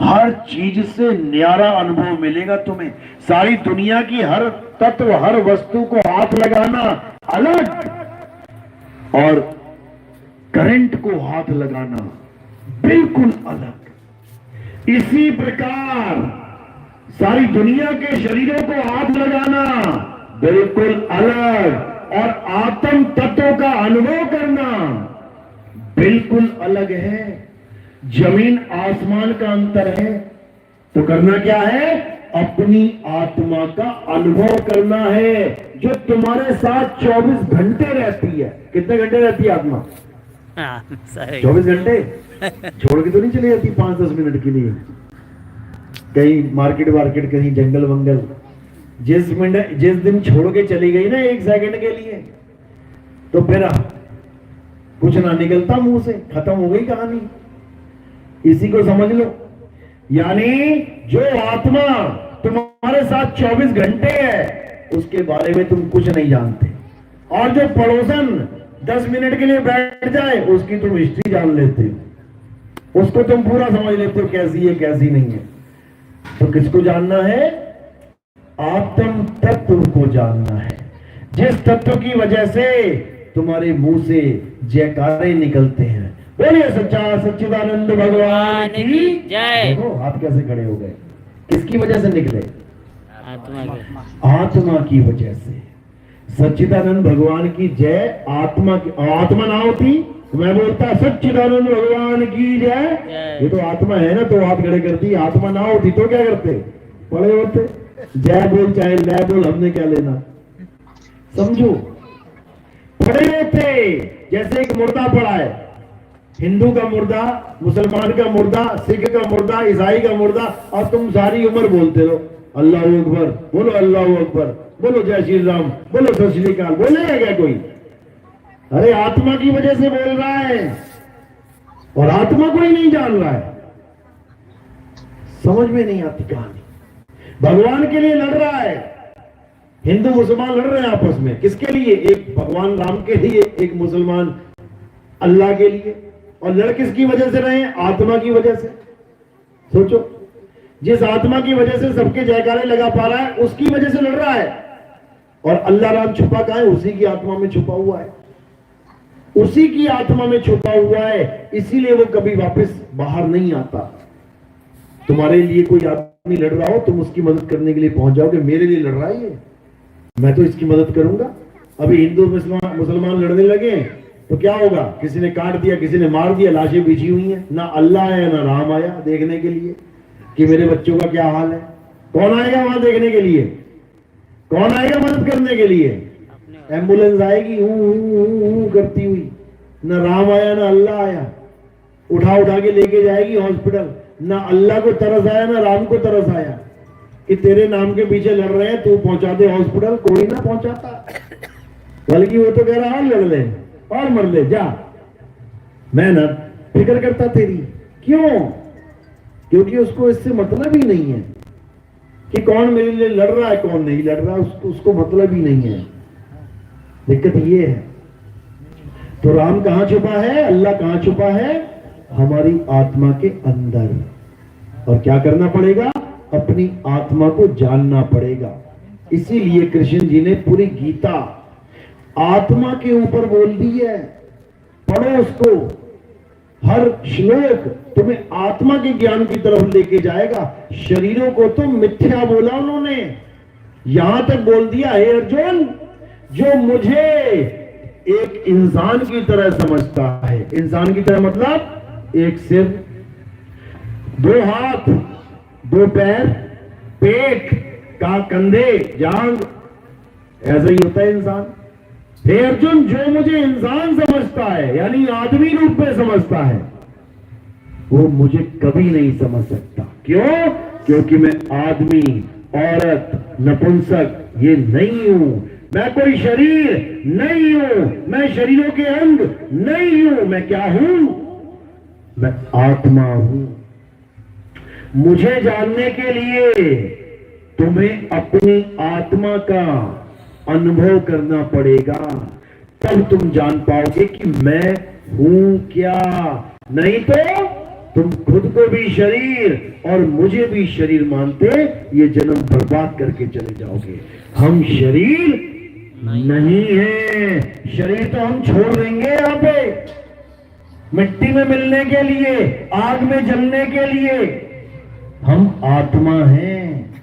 हर चीज से न्यारा अनुभव मिलेगा तुम्हें। सारी दुनिया की हर तत्व, हर वस्तु को हाथ लगाना अलग, और करंट को हाथ लगाना बिल्कुल अलग। इसी प्रकार सारी दुनिया के शरीरों को हाथ लगाना बिल्कुल अलग, और आत्म तत्व का अनुभव करना बिल्कुल अलग है। जमीन आसमान का अंतर है। तो करना क्या है? अपनी आत्मा का अनुभव करना है, जो तुम्हारे साथ 24 घंटे रहती है। कितने घंटे रहती है आत्मा? 24 घंटे। छोड़ के तो नहीं चली जाती 5-10 मिनट के लिए कहीं मार्केट वार्केट, कहीं जंगल वंगल। जिस दिन छोड़ के चली गई ना 1 सेकंड के लिए, तो फिर कुछ ना निकलता मुंह से, खत्म हो गई कहानी। इसी को समझ लो। यानी जो आत्मा तुम्हारे साथ 24 घंटे है, उसके बारे में तुम कुछ नहीं जानते। और जो पड़ोसन 10 मिनट के लिए बैठ जाए, उसकी तुम हिस्ट्री जान लेते हो, उसको तुम पूरा समझ लेते हो, कैसी है कैसी नहीं है। तो किसको जानना है? आत्म तत्व को जानना है, जिस तत्व की वजह से तुम्हारे मुंह से जयकारे निकलते हैं। बोलिए सच्चा सच्चिदानंद भगवान की जय। देखो हाथ कैसे खड़े हो गए, किसकी वजह से निकले? आत्मा की वजह से। सच्चिदानंद भगवान की जय। आत्मा की, आत्मा ना होती मैं बोलता सच्चिदानंद भगवान की जय। ये तो आत्मा है ना, तो हाथ खड़े करती। आत्मा ना होती तो क्या करते? पड़े होते। जय बोल चाहे लय बोल, हमने क्या लेना? समझो, पड़े होते। जैसे एक मुर्दा पड़ा है, हिंदू का मुर्दा, मुसलमान का मुर्दा, सिख का मुर्दा, ईसाई का मुर्दा, और तुम सारी उम्र बोलते रहो अल्लाह अकबर, बोलो अल्लाह अकबर, बोलो जय श्री राम, बोलो सत श्री अकाल। बोलेगा क्या कोई? अरे आत्मा की वजह से बोल रहा है, और आत्मा को ही नहीं जान रहा है। समझ में नहीं आती कहानी। भगवान के लिए लड़ रहा है, हिंदू मुसलमान लड़ रहे हैं आपस में, किसके लिए? एक भगवान राम के लिए, एक मुसलमान अल्लाह के लिए। और लड़ किसकी वजह से रहे हैं? आत्मा की वजह से। सोचो, जिस आत्मा की वजह से सबके जयकारे लगा पा रहा है, उसकी वजह से लड़ रहा है। और अल्लाह राम छुपा कहां है? उसी की आत्मा में छुपा हुआ है, उसी की आत्मा में छुपा हुआ है। इसीलिए वो कभी वापस बाहर नहीं आता। तुम्हारे लिए कोई आदमी लड़ रहा हो, तुम उसकी मदद करने के लिए पहुंच जाओगे, मेरे लिए लड़ रहा है ये, मैं तो इसकी मदद करूंगा। अभी हिंदू मुसलमान लड़ने लगे तो क्या होगा? किसी ने काट दिया, किसी ने मार दिया, लाशें बिछी हुई हैं। ना अल्लाह आया ना राम आया देखने के लिए कि मेरे बच्चों का क्या हाल है। कौन आएगा वहां देखने के लिए? कौन आएगा मदद करने के लिए? एम्बुलेंस आएगी करती हुई, ना राम आया ना अल्लाह आया, उठा उठा के लेके जाएगी हॉस्पिटल। ना अल्लाह को तरस आया ना राम को तरस आया कि तेरे नाम के पीछे लड़ रहे हैं, तू पहुंचा दे हॉस्पिटल। कोई ना पहुंचाता, बल्कि वो तो कह रहा है लड़ ले और मर ले जा, मैं ना फिक्र करता तेरी। क्यों? क्योंकि उसको इससे मतलब ही नहीं है कि कौन मेरे लिए लड़ रहा है कौन नहीं लड़ रहा, उसको मतलब ही नहीं है। दिक्कत ये है। तो राम कहां छुपा है? अल्लाह कहां छुपा है? हमारी आत्मा के अंदर। और क्या करना पड़ेगा? अपनी आत्मा को जानना पड़ेगा। इसीलिए कृष्ण जी ने पूरी गीता आत्मा के ऊपर बोल दी है। पढ़ो उसको, हर श्लोक तुम्हें आत्मा के ज्ञान की तरफ लेके जाएगा। शरीरों को तो मिथ्या बोला उन्होंने, यहां तक बोल दिया, हे अर्जुन, जो मुझे एक इंसान की तरह समझता है, इंसान की तरह मतलब एक सिर, दो हाथ, दो पैर, पेट का, कंधे, जांग, ऐसा ही होता है इंसान। हे अर्जुन, जो मुझे इंसान समझता है यानी आदमी रूप में समझता है, वो मुझे कभी नहीं समझ सकता। क्यों? क्योंकि मैं आदमी, औरत, नपुंसक ये नहीं हूं। मैं कोई शरीर नहीं हूं, मैं शरीरों के अंग नहीं हूं। मैं क्या हूं? मैं आत्मा हूं। मुझे जानने के लिए तुम्हें अपनी आत्मा का अनुभव करना पड़ेगा, तब तुम जान पाओगे कि मैं हूं क्या। नहीं तो तुम खुद को भी शरीर और मुझे भी शरीर मानते ये जन्म बर्बाद करके चले जाओगे। हम शरीर नहीं है, शरीर तो हम छोड़ देंगे यहाँ पे मिट्टी में मिलने के लिए, आग में जलने के लिए। हम आत्मा हैं,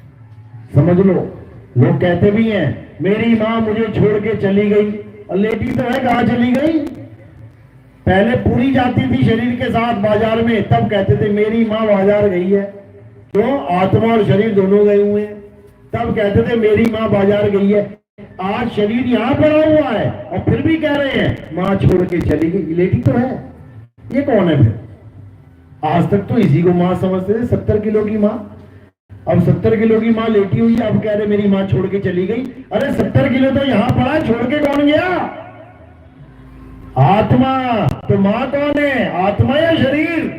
समझ लो। लोग कहते भी हैं मेरी मां मुझे छोड़ के चली गई, और लेटी तो है, कहां चली गई? पहले पूरी जाती थी शरीर के साथ बाजार में, तब कहते थे मेरी मां बाजार गई है। क्यों? आत्मा और शरीर दोनों गए हुए हैं, तब कहते थे मेरी मां बाजार गई है। आज शरीर यहां पड़ा हुआ है और फिर भी कह रहे हैं मां छोड़ के चली गई, लेटी तो है। ये कौन है फिर? आज तक तो इसी को मां समझते थे, 70 किलो की मां। अब 70 किलो की मां लेटी हुई है, अब कह रहे मेरी मां छोड़ के चली गई। अरे 70 किलो तो यहां पड़ा, छोड़ के कौन गया? आत्मा। तो मां कौन है? आत्मा या शरीर?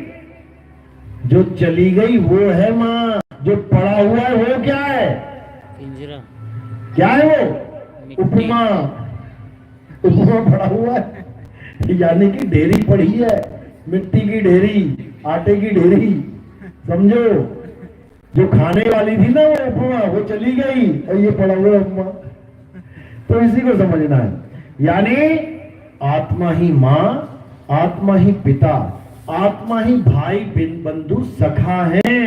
जो चली गई वो है मां, जो पड़ा हुआ है वो क्या है? पिंजरा। क्या है वो? उपमा। उपमा पड़ा हुआ है, यानी कि ढेरी पड़ी है, मिट्टी की ढेरी, आटे की ढेरी, समझो। जो खाने वाली थी ना वो उपमा, वो चली गई और ये पड़ा हुआ उपमा। तो इसी को समझना है, यानी आत्मा ही मां, आत्मा ही पिता, आत्मा ही भाई बंधु सखा है,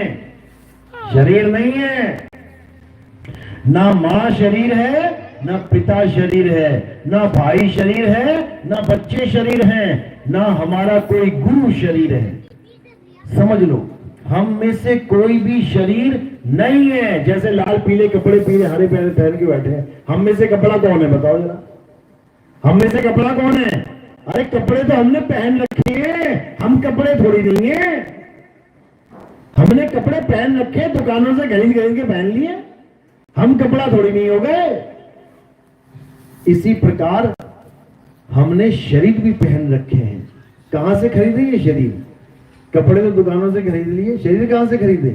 शरीर नहीं है। ना मां शरीर है, ना पिता शरीर है, ना भाई शरीर है, ना बच्चे शरीर हैं, ना हमारा कोई गुरु शरीर है। समझ लो, हम में से कोई भी शरीर नहीं है। जैसे लाल पीले कपड़े, पीले हरे पहन के बैठे हैं, हम में से कपड़ा कौन है? बताओ जरा, हम में से कपड़ा कौन है? अरे कपड़े तो हमने पहन रखे हैं, हम कपड़े थोड़ी नहीं है। हमने कपड़े पहन रखे, दुकानों से खरीद के पहन लिए, हम कपड़ा थोड़ी नहीं हो गए। इसी प्रकार हमने शरीर भी पहन रखे हैं। कहां से खरीदे ये शरीर? कपड़े तो दुकानों से खरीद लिए, शरीर कहां से खरीदे?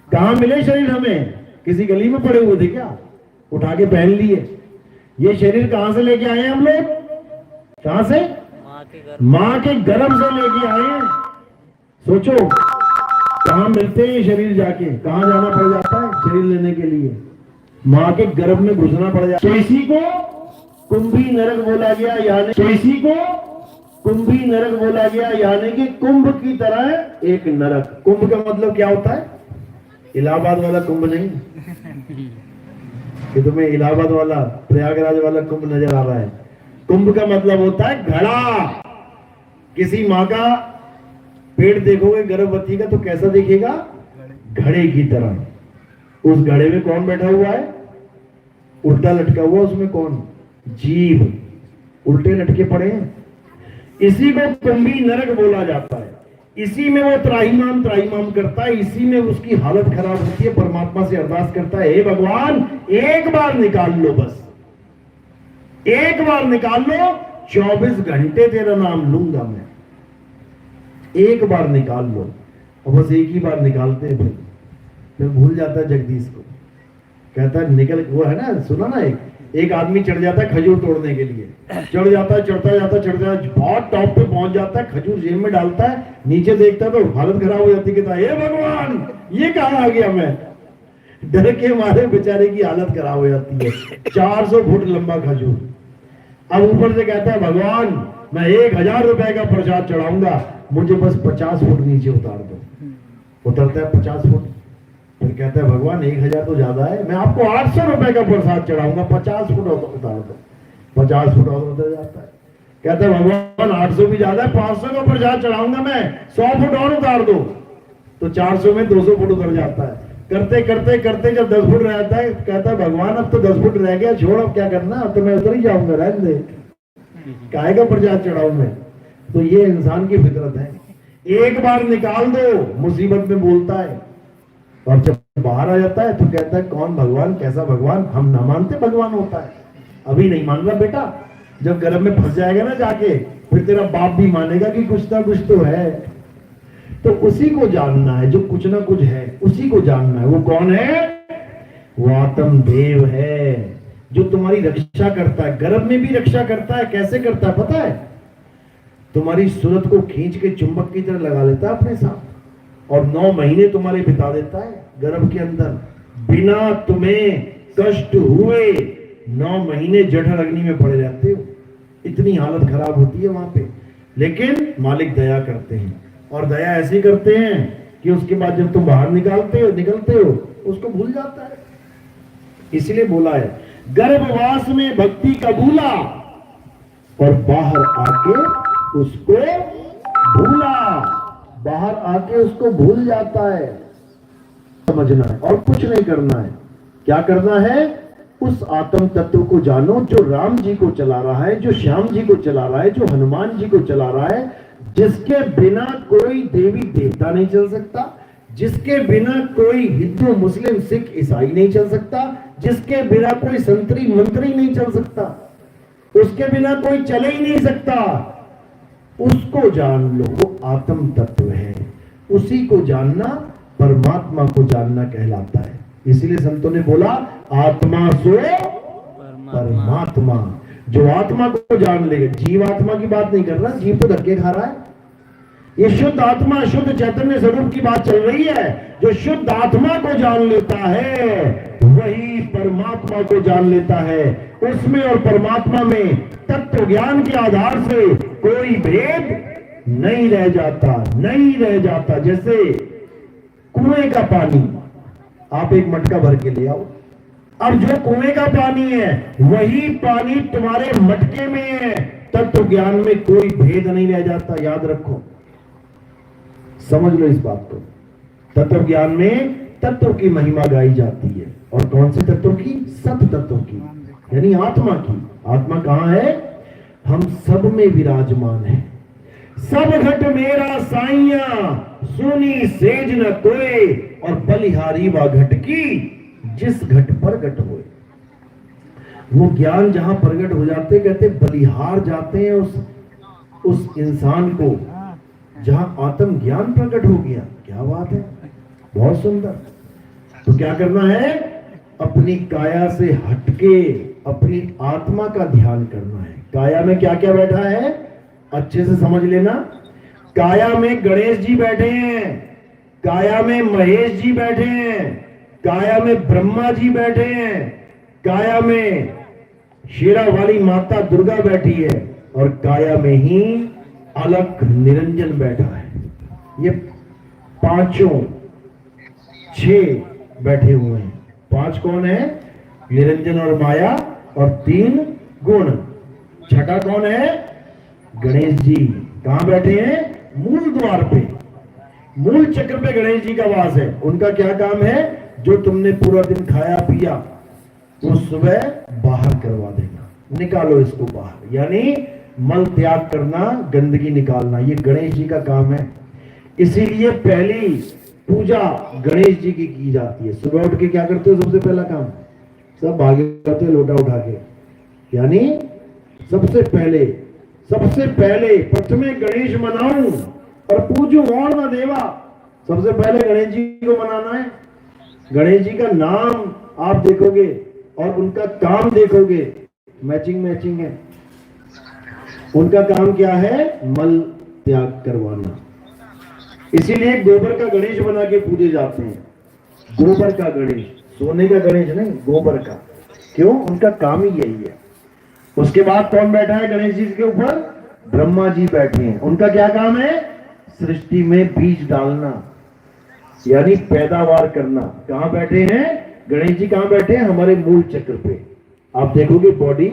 कहां मिले शरीर हमें? किसी गली में पड़े हुए थे क्या? उठा के पहन लिए। ये शरीर कहां से लेके आए हैं हम लोग? कहां से? माँ के गर्भ से लेके आए हैं। सोचो कहां मिलते हैं शरीर, जाके कहां जाना पड़ जाता है शरीर लेने के लिए? माँ के गर्भ में घुसना पड़ जाता है। तो इसी को कुंभी नरक बोला गया, यानी तो इसी को कुंभी नरक बोला गया, यानी कि कुंभ की तरह एक नरक। कुंभ का मतलब क्या होता है? इलाहाबाद वाला कुंभ नहीं कि तुम्हें इलाहाबाद वाला प्रयागराज वाला कुंभ नजर आ रहा है। कुंभ का मतलब होता है घड़ा। किसी माँ का पेट देखोगे गर्भवती का तो कैसा दिखेगा? घड़े की तरह। उस घड़े में कौन बैठा हुआ है? उल्टा लटका हुआ, उसमें कौन? जीव उल्टे लटके पड़े हैं। इसी को कुंभी नरक बोला जाता है। इसी में वो त्राहिमाम त्राहिमाम करता है, इसी में उसकी हालत खराब होती है। परमात्मा से अरदास करता है, हे भगवान एक बार निकाल लो, बस एक बार निकाल लो, 24 घंटे तेरा नाम लूंगा मैं, एक बार निकाल लो। और बस एक ही बार निकालते हैं, फिर भूल जाता है जगदीश को। कहता है निकल, वो है ना, सुना ना, एक आदमी चढ़ जाता है खजूर तोड़ने के लिए, चढ़ जाता है, चढ़ता जाता बहुत टॉप पे पहुंच जाता है, खजूर जेब में डालता है, नीचे देखता है तो हालत खराब हो जाती है। कहता है हे भगवान ये कहां आ गया मैं? डर के मारे बेचारे की हालत खराब हो जाती है। 400 फुट लंबा खजूर। अब ऊपर से कहता है भगवान मैं 1000 रुपए का प्रसाद चढ़ाऊंगा, मुझे बस 50 फुट नीचे उतार दो। उतरता है 50 फुट, फिर कहता है भगवान 1000 तो ज्यादा है, मैं आपको 800 रुपए का प्रसाद चढ़ाऊंगा, 50 फुट उतार दो। 50 फुट और उतर जाता है। कहता है भगवान 800 भी ज्यादा है, 500 का प्रसाद चढ़ाऊंगा मैं, 100 फुट और उतार दो। तो 400 में 200 फुट उतर जाता है। करते करते करते जब 10 फुट रहता है, कहता है भगवान अब तो 10 फुट रह गया, छोड़ अब क्या करना, अब तो मैं उतर ही जाऊंगा, रहने दे, काहे का प्रसाद चढ़ाऊं मैं। तो ये इंसान की फितरत है, एक बार निकाल दो मुसीबत में बोलता है, और जब बाहर आ जाता है तो कहता है कौन भगवान, कैसा भगवान, हम ना मानते भगवान होता है। अभी नहीं मान रहा बेटा, जब गर्भ में फंस जाएगा ना जाके, फिर तेरा बाप भी मानेगा कि कुछ ना कुछ तो है। तो उसी को जानना है जो कुछ ना कुछ है, उसी को जानना है। वो कौन है? वो आत्म देव है, जो तुम्हारी रक्षा करता है, गर्भ में भी रक्षा करता है। कैसे करता है पता है? तुम्हारी सूरत को खींच के चुंबक की तरह लगा लेता है अपने साथ, और 9 महीने तुम्हारे बिता देता है गर्भ के अंदर, बिना तुम्हें कष्ट हुए 9 महीने जठर अग्नि में पड़े रहते हो। इतनी हालत खराब होती है वहां पे, लेकिन मालिक दया करते हैं, और दया ऐसी करते हैं कि उसके बाद जब तुम बाहर निकलते हो उसको भूल जाता है। इसलिए बोला है गर्भवास में भक्ति कबूला, और बाहर आके उसको भूला, बाहर आके उसको भूल जाता है। समझना है और कुछ नहीं करना है। क्या करना है? उस आत्म तत्व को जानो जो राम जी को चला रहा है, जो श्याम जी को चला रहा है, जो हनुमान जी को चला रहा है, जिसके बिना कोई देवी देवता नहीं चल सकता, जिसके बिना कोई हिंदू मुस्लिम सिख ईसाई नहीं चल सकता, जिसके बिना कोई संतरी मंत्री नहीं चल सकता, उसके बिना कोई चल ही नहीं सकता। उसको जान लो, वो आत्म तत्व है। उसी को जानना परमात्मा को जानना कहलाता है। इसीलिए संतों ने बोला आत्मा सो परमात्मा। जो आत्मा को जान लेगा, जीव आत्मा की बात नहीं कर रहा, जीव तो धक्के खा रहा है। ये शुद्ध आत्मा, शुद्ध चैतन्य स्वरूप की बात चल रही है। जो शुद्ध आत्मा को जान लेता है वही परमात्मा को जान लेता है। उसमें और परमात्मा में तत्व ज्ञान के आधार से कोई भेद नहीं रह जाता, नहीं रह जाता। जैसे कुएं का पानी आप एक मटका भर के ले आओ, अब जो कुएं का पानी है वही पानी तुम्हारे मटके में है। तत्व ज्ञान में कोई भेद नहीं रह जाता, याद रखो, समझ लो इस बात को। तत्व ज्ञान में तत्व की महिमा गाई जाती है, और कौन से तत्व की? सत तत्व की, यानी आत्मा की। आत्मा कहां है? हम सब में विराजमान है। सब घट मेरा साइया, सुनी सेज न कोई, और बलिहारी व घट की, जिस घट पर घट होए। वो ज्ञान जहां प्रकट हो जाते, कहते बलिहार जाते हैं उस इंसान को जहां आत्म ज्ञान प्रकट हो गया। क्या बात है, बहुत सुंदर। तो क्या करना है? अपनी काया से हटके अपनी आत्मा का ध्यान करना है। काया में क्या क्या बैठा है अच्छे से समझ लेना। काया में गणेश जी बैठे हैं, काया में महेश जी बैठे हैं, काया में ब्रह्मा जी बैठे हैं, काया में शेरा वाली माता दुर्गा बैठी है और काया में ही अलख निरंजन बैठा है। ये पांचों 6 बैठे हुए हैं। 5 कौन है? निरंजन और माया और 3 गुण। छठा कौन है? गणेश जी। कहां बैठे हैं? मूल द्वार पे, मूल चक्र पे गणेश जी का वास है। उनका क्या काम है? जो तुमने पूरा दिन खाया पिया वो सुबह बाहर करवा देना, निकालो इसको बाहर, यानी मल त्याग करना, गंदगी निकालना, ये गणेश जी का काम है। इसीलिए पहली पूजा गणेश जी की जाती है। सुबह उठ के क्या करते हो? सबसे पहला काम सब भागे जाते हैं लोटा उठा के, यानी सबसे पहले प्रथमे गणेश मनाऊं और पूजू और न देवा। सबसे पहले गणेश जी को मनाना है। गणेश जी का नाम आप देखोगे और उनका काम देखोगे, मैचिंग है। उनका काम क्या है? मल त्याग करवाना। इसीलिए गोबर का गणेश बना के पूजे जाते हैं। गोबर का गणेश, सोने का गणेश नहीं, गोबर का। क्यों? उनका काम ही यही है। उसके बाद कौन बैठा है गणेश जी के ऊपर? ब्रह्मा जी बैठे हैं। उनका क्या काम है? सृष्टि में बीज डालना, यानी पैदावार करना। कहां बैठे हैं गणेश जी? कहां बैठे हैं? हमारे मूल चक्र पे। आप देखोगे बॉडी,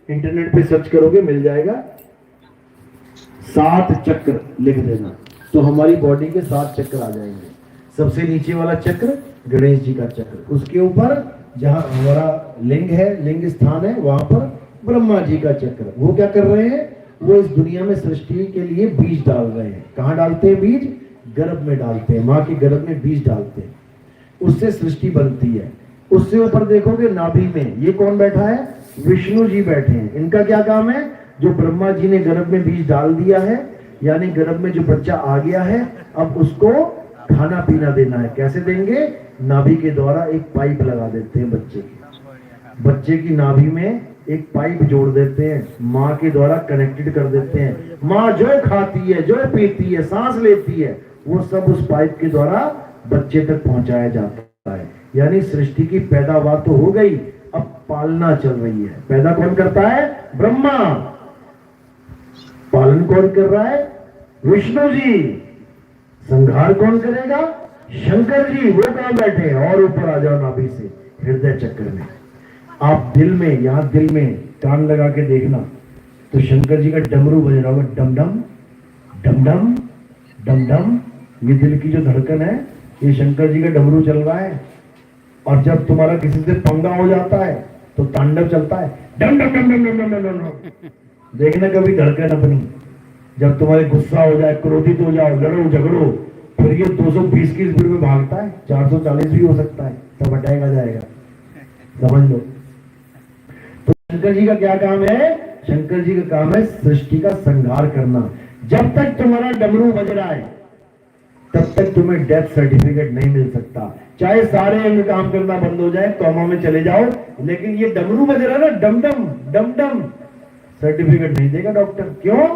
इंटरनेट पे सर्च करोगे मिल जाएगा। 7 चक्र लिख देना तो हमारी बॉडी के 7 चक्र आ जाएंगे। सबसे नीचे वाला चक्र गणेश जी का चक्र, उसके ऊपर जहां हमारा लिंग है, लिंग स्थान है, वहां पर ब्रह्मा जी का चक्र। वो क्या कर रहे हैं? वो इस दुनिया में सृष्टि के लिए बीज डाल रहे हैं। कहां डालते हैं बीज? गर्भ में डालते हैं, माँ के गर्भ में बीज डालते हैं, उससे सृष्टि बनती है। उससे ऊपर देखोगे नाभि में ये कौन बैठा है? विष्णु जी बैठे हैं। इनका क्या काम है? जो ब्रह्मा जी ने गर्भ में बीज डाल दिया है, यानी गर्भ में जो बच्चा आ गया है, अब उसको खाना पीना देना है। कैसे देंगे? नाभि के द्वारा एक पाइप लगा देते हैं बच्चे की नाभि में एक पाइप जोड़ देते हैं, माँ के द्वारा कनेक्टेड कर देते हैं। माँ जो खाती है, जो पीती है, सांस लेती है, वो सब उस पाइप के द्वारा बच्चे तक पहुंचाया जाता है। यानी सृष्टि की पैदावार तो हो गई, अब पालना चल रही है। पैदा कौन करता है? ब्रह्मा। पालन कौन कर रहा है? विष्णु जी। संहार कौन करेगा? शंकर जी। वो कहां बैठे हैं? और ऊपर आ जाओ नाभि से, हृदय चक्र में। आप दिल में, यहां दिल में कान लगा के देखना तो शंकर जी का डमरू बज रहा होगा, डम डम डम डम डम डम। ये दिल की जो धड़कन है, ये शंकर जी का डमरू चल रहा है। और जब तुम्हारा किसी से पंगा हो जाता है तो तांडव चलता है, डम डम डम डम डम डम डम। देखना कभी धड़कन अपनी, जब तुम्हारे गुस्सा हो जाए, क्रोधित हो जाओ, लड़ो झगड़ो, फिर ये 220 की स्पीड में भागता है, 440 भी हो सकता है, तब अटैक आ जाएगा, समझ लो। तो शंकर जी का क्या काम है? शंकर जी का काम है सृष्टि का संहार करना। जब तक तुम्हारा डमरू बज रहा है तब तक तुम्हें डेथ सर्टिफिकेट नहीं मिल सकता। चाहे सारे अंग काम करना बंद हो जाए, कोमा में चले जाओ, लेकिन ये डमरू बज रहा है ना, डम डम डम डम, सर्टिफिकेट नहीं देगा डॉक्टर। क्यों?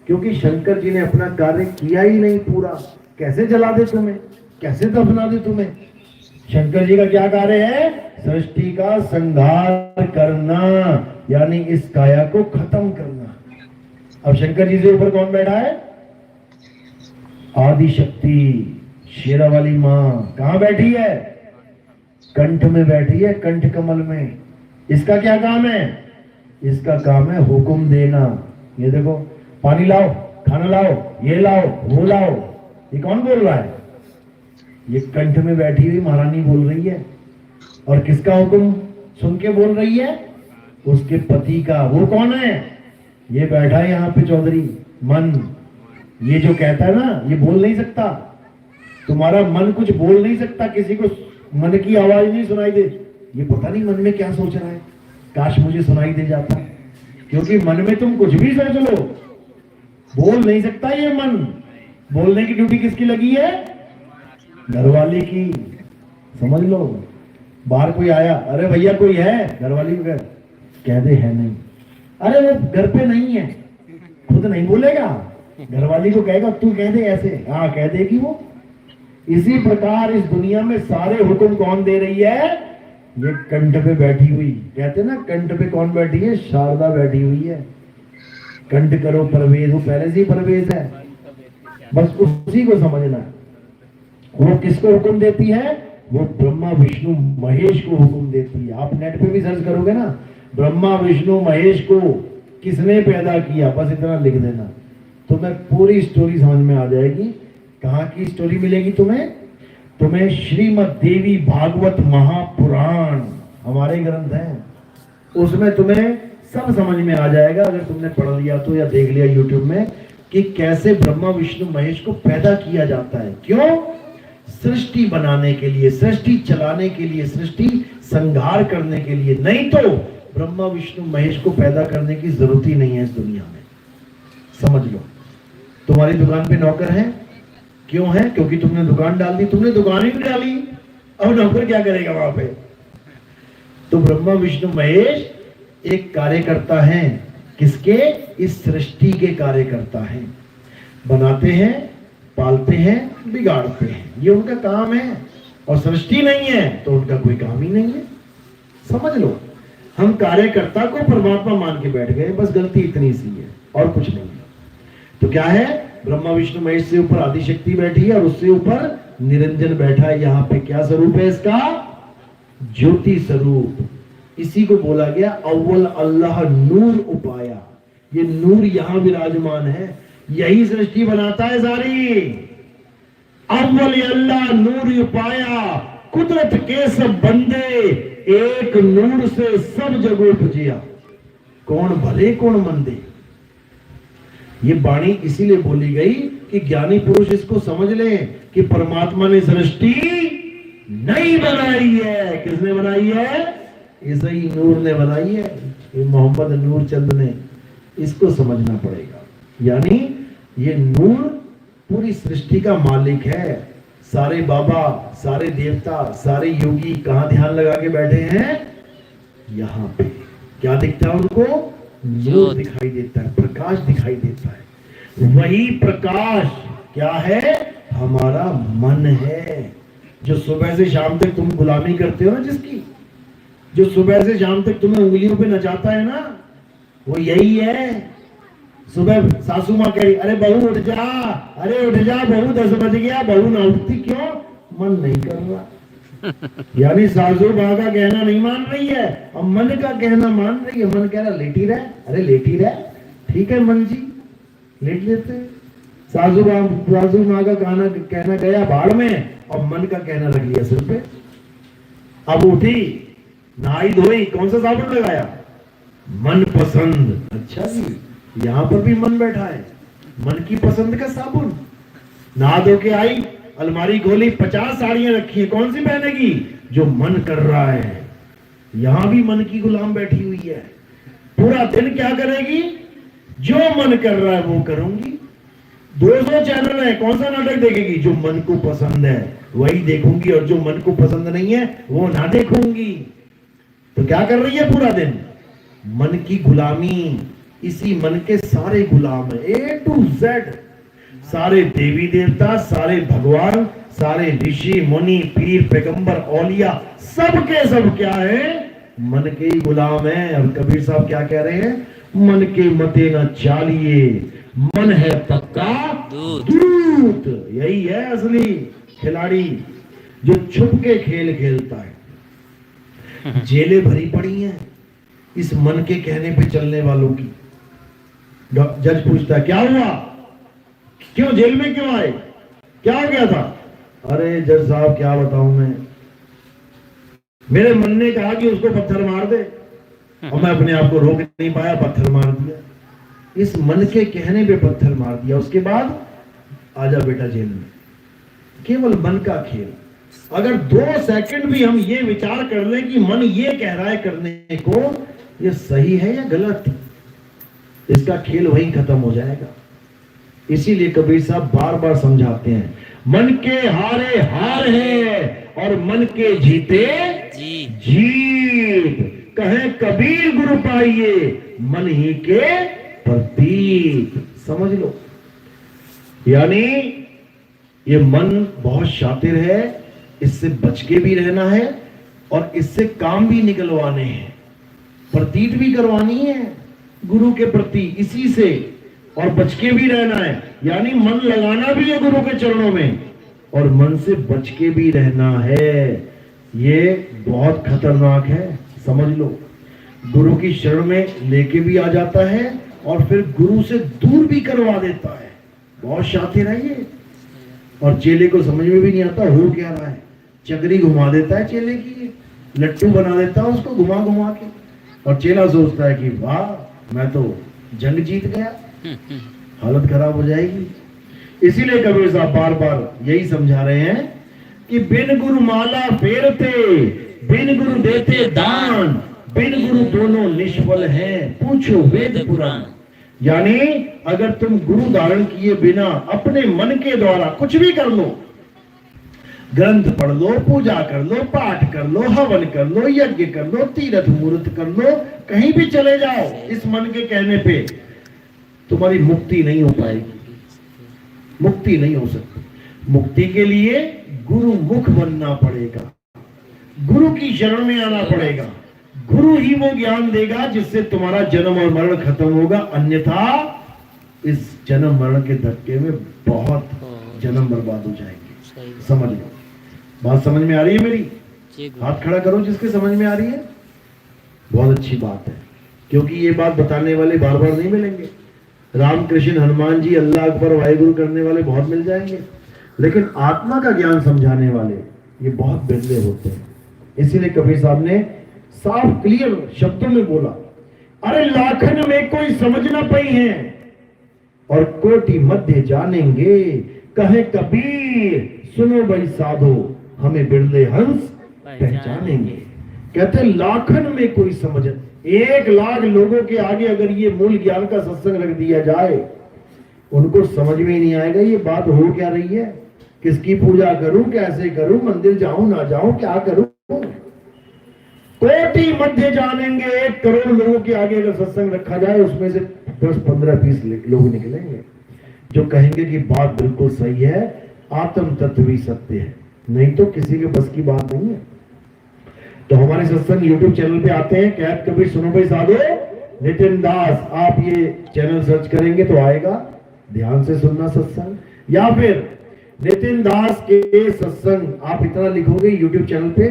क्योंकि शंकर जी ने अपना कार्य किया ही नहीं पूरा। कैसे जला दे तुम्हें, कैसे दफना दे तुम्हें? शंकर जी का क्या कार्य है? सृष्टि का संहार करना, यानी इस काया को खत्म करना। अब शंकर जी से ऊपर कौन बैठा है? आदि शक्ति, शेरा वाली माँ। कहां बैठी है? कंठ में बैठी है, कंठ कमल में। इसका क्या काम है? इसका काम है हुक्म देना। ये देखो, पानी लाओ, खाना लाओ, ये लाओ, वो लाओ। ये कौन बोल रहा है? ये कंठ में बैठी हुई महारानी बोल रही है। और किसका हुक्म सुन के बोल रही है? उसके पति का। वो कौन है? ये बैठा है यहाँ पे चौधरी, मन। ये जो कहता है ना, ये बोल नहीं सकता। तुम्हारा मन कुछ बोल नहीं सकता, किसी को मन की आवाज नहीं सुनाई दे। ये पता नहीं मन में क्या सोच रहा है, काश मुझे सुनाई दे जाता। क्योंकि मन में तुम कुछ भी सोच लो, बोल नहीं सकता ये मन। बोलने की ड्यूटी किसकी लगी है? घरवाले की, समझ लो। बाहर कोई आया, अरे भैया कोई है, घरवाली को कह दे है नहीं, अरे वो घर पे नहीं है, खुद नहीं बोलेगा, घरवाली को कहेगा तू कह दे ऐसे, हाँ कह देगी वो। इसी प्रकार इस दुनिया में सारे हुक्म कौन दे रही है? ये कंठ पे बैठी हुई, कहते ना कंठ पे कौन बैठी है? शारदा बैठी हुई है। कंठ करो परवेज, वो पहले से ही परवेज है, बस उसी को समझना है। वो किसको हुक्म देती है? वो ब्रह्मा विष्णु महेश को हुक्म देती है। आप नेट पे भी सर्च करोगे ना, ब्रह्मा विष्णु महेश को किसने पैदा किया, बस इतना लिख देना, तुम्हें पूरी स्टोरी समझ में आ जाएगी। कहाँ की स्टोरी मिलेगी तुम्हें? तुम्हें श्रीमद् देवी भागवत महापुराण, हमारे ग्रंथ हैं, उसमें तुम्हें सब समझ में आ जाएगा अगर तुमने पढ़ लिया तो, या देख लिया यूट्यूब में कि कैसे ब्रह्मा विष्णु महेश को पैदा किया जाता है। क्यों? सृष्टि बनाने के लिए, सृष्टि चलाने के लिए, सृष्टि संहार करने के लिए। नहीं तो ब्रह्मा विष्णु महेश को पैदा करने की जरूरत ही नहीं है इस दुनिया में। समझ लो, तुम्हारी दुकान पे नौकर है, क्यों है? क्योंकि तुमने दुकान डाल दी, तुमने दुकान ही डाली, अब नौकर क्या करेगा वहां पे? तो ब्रह्मा विष्णु महेश एक कार्यकर्ता हैं, किसके? इस सृष्टि के कार्यकर्ता हैं। बनाते हैं, पालते हैं, बिगाड़ते हैं, ये उनका काम है। और सृष्टि नहीं है तो उनका कोई काम ही नहीं है। समझ लो, हम कार्यकर्ता को परमात्मा मान के बैठ गए, बस गलती इतनी सी है और कुछ नहीं है। तो क्या है? ब्रह्मा विष्णु महेश से ऊपर आदिशक्ति बैठी है और उससे ऊपर निरंजन बैठा है। यहाँ पे क्या स्वरूप है इसका? ज्योति स्वरूप। इसी को बोला गया अव्वल अल्लाह नूर उपाया। ये नूर यहाँ विराजमान है, यही सृष्टि बनाता है सारी। अव्वल अल्लाह नूर उपाया, कुदरत के सब बंदे, एक नूर से सब जग उपजिया, कौन भले कौन मंदे। ये वाणी इसीलिए बोली गई कि ज्ञानी पुरुष इसको समझ लें कि परमात्मा ने सृष्टि नहीं बनाई है। किसने बनाई है? इसी नूर ने बनाई है, ये मोहम्मद नूर चंद ने। इसको समझना पड़ेगा। यानी ये नूर पूरी सृष्टि का मालिक है। सारे बाबा, सारे देवता, सारे योगी कहां ध्यान लगा के बैठे हैं? यहां पे। क्या दिखता है उनको? नूर दिखाई देता है, प्रकाश दिखाई देता है। वही प्रकाश क्या है? हमारा मन है, जो सुबह से शाम तक तुम गुलामी करते हो ना, जिसकी, जो सुबह से शाम तक तुम्हें उंगलियों पे नचाता है ना, वो यही है। सुबह सासू माँ कह रही, अरे बहू उठ जा, अरे उठ जा बहू, 10 बज गया। बहू ना उठती, क्यों? मन नहीं कर रहा। यानी सासू माँ का कहना नहीं मान रही है और मन का कहना मान रही है। मन कह रहा लेटी रहे, अरे लेटी रहे, ठीक है मन जी, लेट लेते। सासू माँ का कहना गया भाड़ में और मन का कहना रख लिया सिर पे। अब उठी, नहाई धोई, कौन सा साबुन लगाया? मन पसंद। अच्छा जी, यहां पर भी मन बैठा है, मन की पसंद का साबुन। नहा धो के आई, अलमारी खोली, 50 साड़ियां रखी है, कौन सी पहनेगी? जो मन कर रहा है। यहां भी मन की गुलाम बैठी हुई है। पूरा दिन क्या करेगी? जो मन कर रहा है वो करूंगी। 200 चैनल है, कौन सा नाटक देखेगी? जो मन को पसंद है वही देखूंगी, और जो मन को पसंद नहीं है वो ना देखूंगी। तो क्या कर रही है पूरा दिन? मन की गुलामी। इसी मन के सारे गुलाम है, A to Z। सारे देवी देवता, सारे भगवान, सारे ऋषि मुनि, पीर पैगंबर, औलिया, सब के सब क्या है? मन के ही गुलाम है। और कबीर साहब क्या कह रहे हैं? मन के मते न चालिए, मन है पक्का दूत। यही है असली खिलाड़ी, जो छुप के खेल खेलता है। जेलें भरी पड़ी हैं इस मन के कहने पे चलने वालों की। जज पूछता है, क्या हुआ, क्यों जेल में क्यों आए, क्या हो गया था? अरे जज साहब क्या बताऊं मैं, मेरे मन ने कहा कि उसको पत्थर मार दे और मैं अपने आप को रोक नहीं पाया, पत्थर मार दिया। इस मन के कहने पे पत्थर मार दिया। उसके बाद आजा बेटा जेल में। केवल मन का खेल। अगर 2 सेकंड भी हम ये विचार कर लें कि मन ये कह रहा है करने को, ये सही है या गलत, इसका खेल वहीं खत्म हो जाएगा। इसीलिए कबीर साहब बार बार समझाते हैं, मन के हारे हार है और मन के जीते जी जीत कहे कबीर गुरु पाइए मन ही के प्रतीत। समझ लो, यानी ये मन बहुत शातिर है, इससे बच के भी रहना है और इससे काम भी निकलवाने हैं, प्रतीत भी करवानी है गुरु के प्रति इसी से, और बच के भी रहना है, यानी मन लगाना भी है गुरु के चरणों में और मन से बच के भी रहना है। ये बहुत खतरनाक है, समझ लो। गुरु की शरण में लेके भी आ जाता है और फिर गुरु से दूर भी करवा देता है। बहुत शातिर है ये, और चेले को समझ में भी नहीं आता हो क्या रहा है। चक्री घुमा देता है चेले की, लट्टू बना देता है उसको घुमा घुमा के, और चेला सोचता है कि वाह मैं तो जंग जीत गया, हालत खराब हो जाएगी। इसीलिए कबीर साहब बार बार यही समझा रहे हैं कि बिन गुरु माला फेरते, बिन गुरु देते दान, बिन गुरु दोनों निष्फल हैं, पूछो वेद पुराण। यानी अगर तुम गुरु धारण किए बिना अपने मन के द्वारा कुछ भी कर लो, ग्रंथ पढ़ लो, पूजा कर लो, पाठ कर लो, हवन कर लो, यज्ञ कर लो, तीर्थ मूर्त कर लो, कहीं भी चले जाओ, इस मन के कहने पे तुम्हारी मुक्ति नहीं हो पाएगी, मुक्ति नहीं हो सकती। मुक्ति के लिए गुरु मुख बनना पड़ेगा, गुरु की शरण में आना पड़ेगा। गुरु ही वो ज्ञान देगा जिससे तुम्हारा जन्म और मरण खत्म होगा, अन्यथा इस जन्म मरण के धक्के में बहुत जन्म बर्बाद हो जाएंगे। समझ लो, बात समझ में आ रही है मेरी? हाथ खड़ा करो जिसके समझ में आ रही है। बहुत अच्छी बात है, क्योंकि ये बात बताने वाले बार बार नहीं मिलेंगे। रामकृष्ण, हनुमान जी, अल्लाह अकबर, वाहिगुरु करने वाले बहुत मिल जाएंगे, लेकिन आत्मा का ज्ञान समझाने वाले ये बहुत बिरले होते हैं। इसीलिए कबीर साहब ने साफ क्लियर शब्दों में बोला, अरे लाखन में कोई समझ ना पाई है और कोटि मध्य जानेंगे, कहे कबीर सुनो भाई साधो, हमें बिरले हंस पहचानेंगे। कहते लाखन में कोई समझ, 1 लाख लोगों के आगे अगर ये मूल ज्ञान का सत्संग रख दिया जाए, उनको समझ में ही नहीं आएगा ये बात हो क्या रही है, किसकी पूजा करूं, कैसे करूं, मंदिर जाऊं ना जाऊं, क्या करूं। कोटि मध्य जानेंगे, 1 करोड़ लोगों के आगे अगर सत्संग रखा जाए, उसमें से 10, 15, 20 लोग निकलेंगे जो कहेंगे कि बात बिल्कुल सही है, आत्म तत्व भी सत्य है, नहीं तो किसी के बस की बात नहीं है। तो हमारे सत्संग YouTube चैनल पे आते हैं, कैद कबीर सुनो भाई साधो नितिन दास, आप ये चैनल सर्च करेंगे तो आएगा, ध्यान से सुनना सत्संग, या फिर नितिन दास के सत्संग आप इतना लिखोगे YouTube चैनल पे,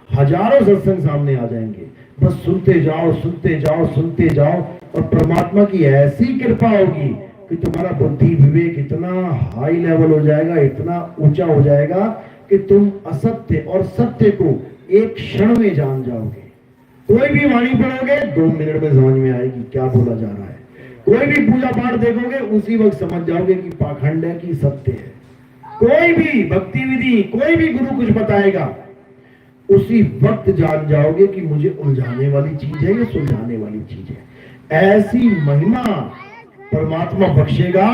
हजारों सत्संग सामने आ जाएंगे। बस सुनते जाओ, सुनते जाओ, सुनते जाओ, और परमात्मा की ऐसी कृपा होगी कि तुम्हारा बुद्धि विवेक इतना हाई लेवल हो जाएगा, इतना ऊंचा हो जाएगा कि तुम असत्य और सत्य को एक क्षण में जान जाओगे। कोई भी वाणी पढ़ोगे 2 मिनट में समझ में आएगी क्या बोला जा रहा है। कोई भी पूजा पाठ देखोगे उसी वक्त समझ जाओगे कि पाखंड है कि सत्य है। कोई भी भक्ति विधि, कोई भी गुरु कुछ बताएगा, उसी वक्त जान जाओगे कि मुझे उलझाने वाली चीज है या सुलझाने वाली चीज है। ऐसी महिमा परमात्मा बख्शेगा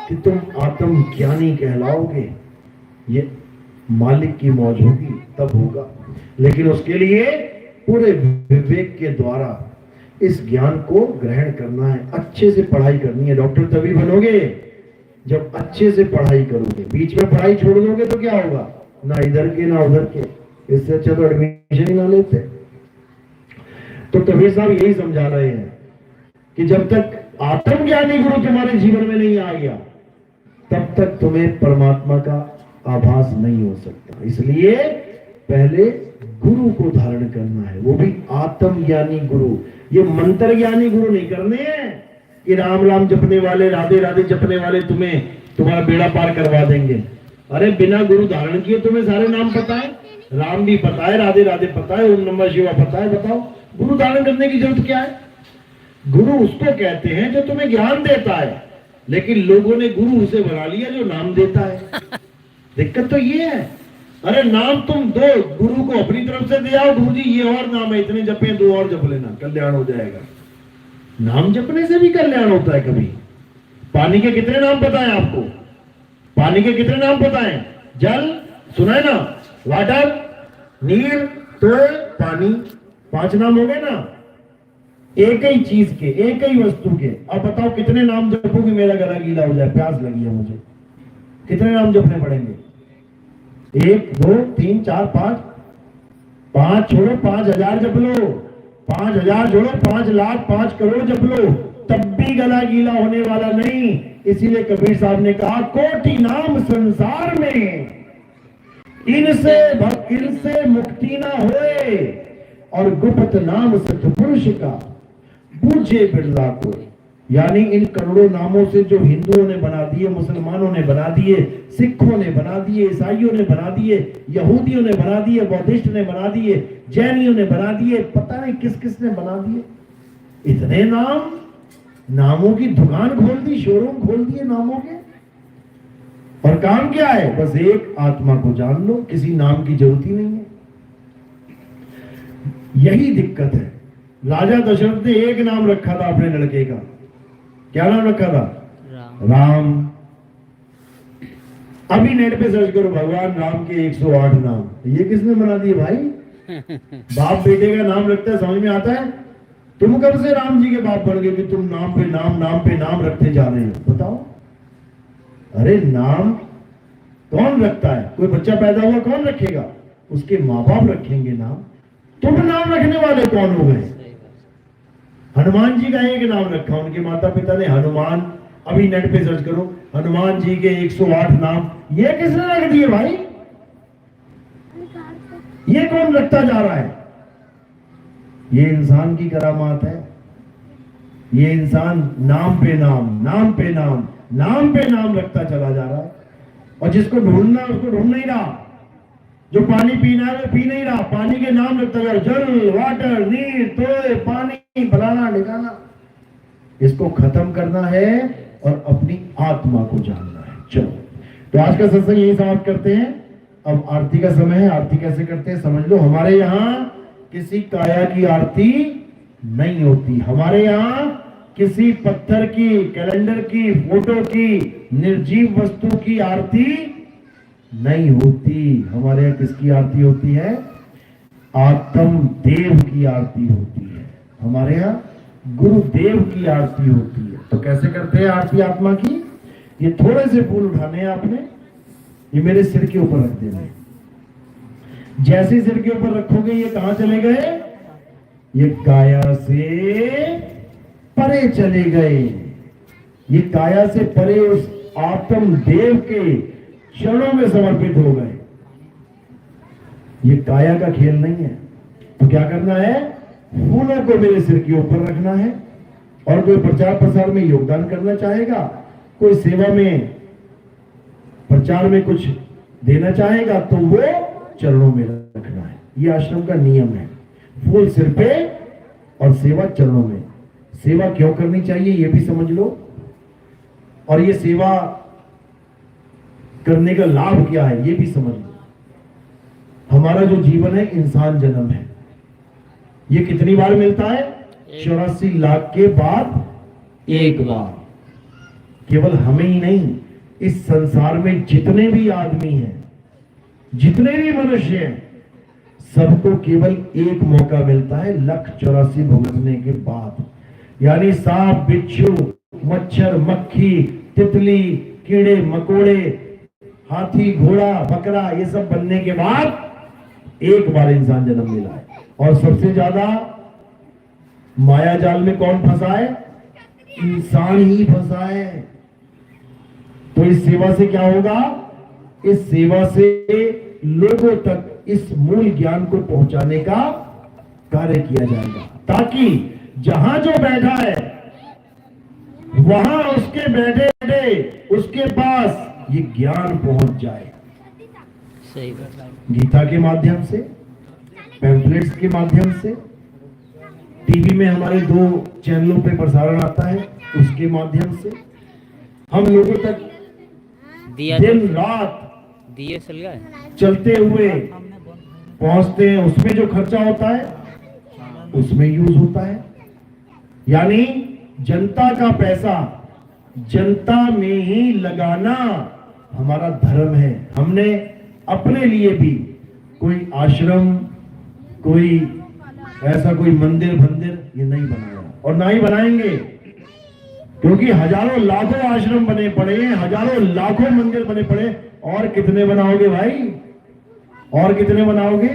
कि तुम आत्म ज्ञानी कहलाओगे। ये मालिक की मौज होगी तब होगा, लेकिन उसके लिए पूरे विवेक के द्वारा इस ज्ञान को ग्रहण करना है, अच्छे से पढ़ाई करनी है। डॉक्टर तभी बनोगे जब अच्छे से पढ़ाई करोगे। बीच में पढ़ाई छोड़ दोगे तो क्या होगा, ना इधर के ना उधर के, इससे अच्छा तो एडमिशन ही ना लेते। तो कबीर साहब यही समझा रहे हैं कि जब तक आत्मज्ञानी गुरु तुम्हारे जीवन में नहीं आ गया, तब तक तुम्हें परमात्मा का आभास नहीं हो सकता। इसलिए पहले गुरु को धारण करना है, वो भी आत्मज्ञानी गुरु। ये मंत्र ज्ञानी गुरु नहीं करने हैं कि राम राम जपने वाले, राधे राधे जपने वाले तुम्हें तुम्हारा बेड़ा पार करवा देंगे। अरे बिना गुरु धारण किए तुम्हें सारे नाम पता है, राम भी पता है, राधे राधे पता है, ओम नमः शिवाय पता है, बताओ गुरु धारण करने की जरूरत क्या है। गुरु उसको कहते हैं जो तुम्हें ज्ञान देता है, लेकिन लोगों ने गुरु उसे बना लिया जो नाम देता है। दिक्कत तो ये है। अरे नाम तुम दो, गुरु को अपनी तरफ से दे आओ, गुरु जी ये और नाम है, इतने जपे, 2 और जप लेना, कल्याण हो जाएगा। नाम जपने से भी कल्याण होता है कभी। पानी के कितने नाम पता है आपको? पानी के कितने नाम पता है? जल सुना है ना, वाटर, नीर तोय पानी, 5 नाम हो गए ना, एक ही चीज के, एक ही वस्तु के। अब बताओ कितने नाम जपोगे मेरा गला गीला हो जाए, प्यास लगी है मुझे, कितने नाम जपने पड़ेंगे? 1 2 3 4 5, 5 छोड़ो 5000 जप लो, 5000 छोड़ो 5 लाख 5 करोड़ जप लो, तब भी गला गीला होने वाला नहीं। इसीलिए कबीर साहब ने कहा कोटि नाम संसार में, इनसे मुक्ति ना होए, और गुप्त नाम सतपुरुष का पूछे बिरला को। यानी इन करोड़ों नामों से जो हिंदुओं ने बना दिए, मुसलमानों ने बना दिए, सिखों ने बना दिए, ईसाइयों ने बना दिए, यहूदियों ने बना दिए, बौद्धिस्ट ने बना दिए, जैनियों ने बना दिए, पता नहीं किस किस ने बना दिए। इतने नाम, नामों की दुकान खोल दी, शोरूम खोल दिए नामों के। और काम क्या है? बस एक आत्मा को जान लो, किसी नाम की जरूरत ही नहीं है। यही दिक्कत है। राजा दशरथ ने एक नाम रखा था अपने लड़के का, क्या नाम रखा था? राम। अभी नेट पे सर्च करो भगवान राम के 108 नाम, ये किसने बना दिए भाई? बाप बेटे का नाम रखता है, समझ में आता है? तुम कब से राम जी के बाप बन गए कि तुम नाम पे नाम, नाम पे नाम रखते जा रहे हो? बताओ। अरे नाम कौन रखता है? कोई बच्चा पैदा हुआ कौन रखेगा? उसके माँ बाप रखेंगे नाम। तुम नाम रखने वाले कौन हो गए? हनुमान जी का एक नाम रखा, उनके माता पिता ने हनुमान। अभी नेट पे सर्च करो हनुमान जी के 108 नाम, ये किसने रख दिए भाई? ये कौन रखता जा रहा है? ये इंसान की करामात है। ये इंसान नाम पे नाम, नाम पे नाम, नाम पे नाम रखता चला जा रहा है। और जिसको ढूंढना उसको ढूंढ नहीं रहा, जो पानी पीना है वो पी नहीं रहा, पानी के नाम रखता जा रहा, जल, वाटर, नीर, तोय, पानी, फलाना ढिकाना। इसको खत्म करना है और अपनी आत्मा को जानना है। चलो, तो आज का सत्संग यही समाप्त करते हैं। अब आरती का समय है। आरती कैसे करते हैं समझ लो। हमारे यहाँ किसी काया की आरती नहीं होती। हमारे यहाँ किसी पत्थर की, कैलेंडर की, फोटो की, निर्जीव वस्तु की आरती नहीं होती। हमारे यहाँ किसकी आरती होती है? आत्म देव की आरती होती है। हमारे यहाँ गुरुदेव की आरती होती है। तो कैसे करते हैं आरती आत्मा की? ये थोड़े से फूल उठाने हैं आपने, ये मेरे सिर के ऊपर रख देने। जैसे सिर के ऊपर रखोगे ये कहां चले गए? ये काया से परे चले गए। ये काया से परे उस आत्म देव के चरणों में समर्पित हो गए। ये काया का खेल नहीं है। तो क्या करना है? फूलों को मेरे सिर के ऊपर रखना है। और कोई प्रचार प्रसार में योगदान करना चाहेगा, कोई सेवा में, प्रचार में कुछ देना चाहेगा, तो वो चरणों में रखना है। ये आश्रम का नियम है। फूल सिर पे और सेवा चरणों में। सेवा क्यों करनी चाहिए ये भी समझ लो, और ये सेवा करने का लाभ क्या है ये भी समझ लो। हमारा जो जीवन है इंसान जन्म है, ये कितनी बार मिलता है? 84 लाख के बाद एक बार। केवल हमें ही नहीं, इस संसार में जितने भी आदमी हैं, जितने भी मनुष्य हैं, सबको केवल एक मौका मिलता है 1,84 भुगतने के बाद। यानी सांप, बिच्छू, मच्छर, मक्खी, तितली, कीड़े मकोड़े, हाथी, घोड़ा, बकरा, ये सब बनने के बाद एक बार इंसान जन्म मिला है। और सबसे ज्यादा माया जाल में कौन फंसा है? इंसान ही फंसा है। तो इस सेवा से क्या होगा? इस सेवा से लोगों तक इस मूल ज्ञान को पहुंचाने का कार्य किया जाएगा, ताकि जहां जो बैठा है वहां उसके बैठे बैठे उसके पास ये ज्ञान पहुंच जाए। सही बात। गीता के माध्यम से, पैम्फलेट्स के माध्यम से, टीवी में हमारे 2 चैनलों पे प्रसारण आता है, उसके माध्यम से हम लोगों तक दिन रात दिए चल गए चलते हुए पहुंचते हैं। उसमें जो खर्चा होता है उसमें यूज होता है। यानी जनता का पैसा जनता में ही लगाना हमारा धर्म है। हमने अपने लिए भी कोई आश्रम, कोई ऐसा कोई मंदिर ये नहीं बनाया और ना ही बनाएंगे, क्योंकि हजारों लाखों आश्रम बने पड़े हैं, हजारों लाखों मंदिर बने पड़े। और कितने बनाओगे भाई, और कितने बनाओगे?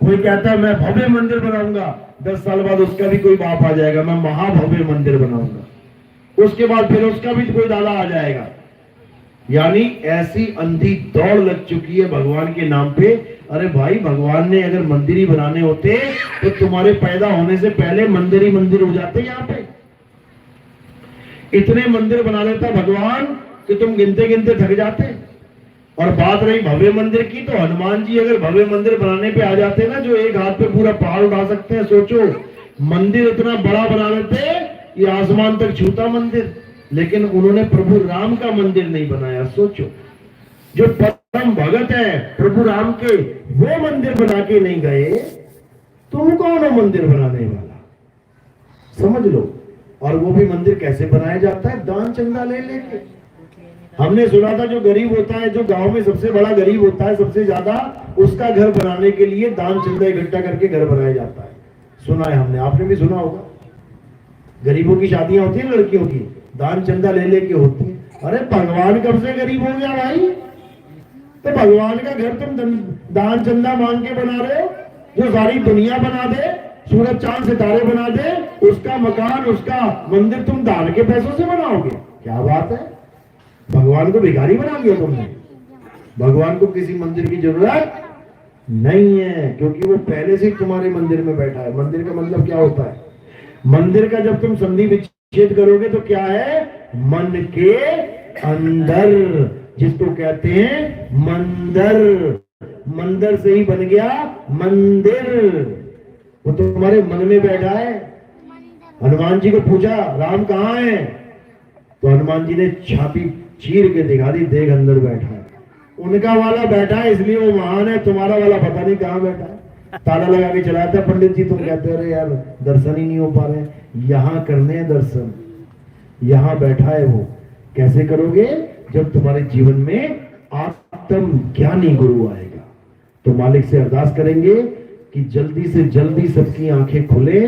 कोई कहता है मैं भव्य मंदिर बनाऊंगा, 10 साल बाद उसका भी कोई बाप आ जाएगा, मैं महाभव्य मंदिर बनाऊंगा। उसके बाद फिर उसका भी कोई दादा आ जाएगा। यानी ऐसी अंधी दौड़ लग चुकी है भगवान के नाम पे। अरे भाई, भगवान ने अगर मंदिर ही बनाने होते तो तुम्हारे पैदा होने से पहले मंदिर ही मंदिर हो जाते। यहाँ पे इतने मंदिर बना लेता भगवान कि तुम गिनते गिनते थक जाते। और बात रही भव्य मंदिर की, तो हनुमान जी अगर भव्य मंदिर बनाने पे आ जाते ना, जो एक हाथ पे पूरा पहाड़ उठा सकते हैं, सोचो मंदिर इतना बड़ा बना लेते, ये आसमान तक छूता मंदिर। लेकिन उन्होंने प्रभु राम का मंदिर नहीं बनाया। सोचो, जो परम भगत है प्रभु राम के, वो मंदिर बना के नहीं गए, तुम कौन हो मंदिर बनाने वाला? समझ लो। और वो भी मंदिर कैसे बनाया जाता है? दान चंदा ले लेके। हमने सुना था जो गरीब होता है, जो गांव में सबसे बड़ा गरीब होता है, सबसे ज्यादा, उसका घर बनाने के लिए दान चंदा इकट्ठा करके घर बनाया जाता है। सुना है हमने, आपने भी सुना होगा। गरीबों की शादियां होती है लड़कियों की, दान चंदा ले लेके होती है। अरे भगवान कब से गरीब हो गया भाई? तो भगवान का घर तुम दान चंदा मांग के बना रहे हो? जो सारी दुनिया बना दे, सूरज चांद सितारे बना दे, उसका मकान, उसका मंदिर तुम दान के पैसों से बनाओगे? क्या बात है, भगवान को भिखारी बना दिया तुमने। भगवान को किसी मंदिर की जरूरत नहीं है, क्योंकि वो पहले से तुम्हारे मंदिर में बैठा है। मंदिर का मतलब क्या होता है? मंदिर का जब तुम संधि विच्छेद करोगे तो क्या है? मन के अंदर, जिसको कहते हैं मंदिर। मंदिर से ही बन गया मंदिर, वो तो तुम्हारे मन में बैठा है। हनुमान जी को पूछा राम कहाँ है, तो हनुमान जी ने छाती चीर के दिखा दी, देख अंदर बैठा है। उनका वाला बैठा है इसलिए वो महान है, तुम्हारा वाला पता नहीं कहाँ बैठा है। ताला लगा के चलाया था पंडित जी, तुम कहते हो अरे यार दर्शन ही नहीं हो पा रहे। यहाँ करने हैं दर्शन, यहाँ बैठा है वो। कैसे करोगे? जब तुम्हारे जीवन में आत्म ज्ञानी गुरु आएगा। तो मालिक से अरदास करेंगे कि जल्दी से जल्दी सबकी आंखें खुले,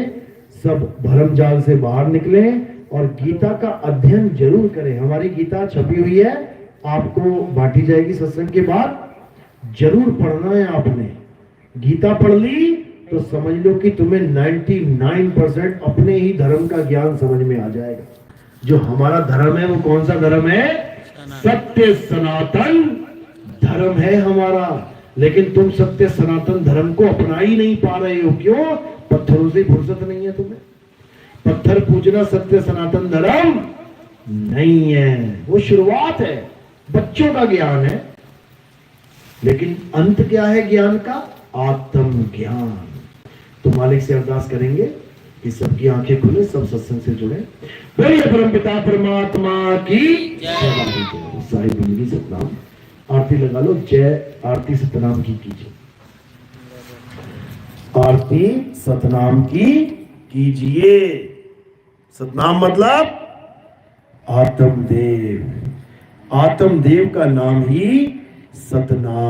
सब भरम जाल से बाहर निकले और गीता का अध्ययन जरूर करें। हमारी गीता छपी हुई है, आपको बांटी जाएगी सत्संग के बाद। जरूर पढ़ना है आपने। गीता पढ़ ली तो समझ लो कि तुम्हें 99% अपने ही धर्म का ज्ञान समझ में आ जाएगा। जो हमारा धर्म है वो कौन सा धर्म है? सत्य सनातन धर्म है हमारा। लेकिन तुम सत्य सनातन धर्म को अपना ही नहीं पा रहे हो। क्यों? पत्थरों से फुर्सत नहीं है तुम्हें। पत्थर पूजना सत्य सनातन धर्म नहीं है, वो शुरुआत है, बच्चों का ज्ञान है। लेकिन अंत क्या है ज्ञान का? आत्म ज्ञान। तो मालिक से अरदास करेंगे कि सबकी आंखें खुले, सब सत्संग से जुड़े। बोलिए परमपिता परमात्मा की जय। साहिब की सतनाम आरती लगा लो। जय आरती सतनाम की कीजिए। आरती सतनाम की कीजिए। सतनाम मतलब आत्मदेव। आत्मदेव का नाम ही सतनाम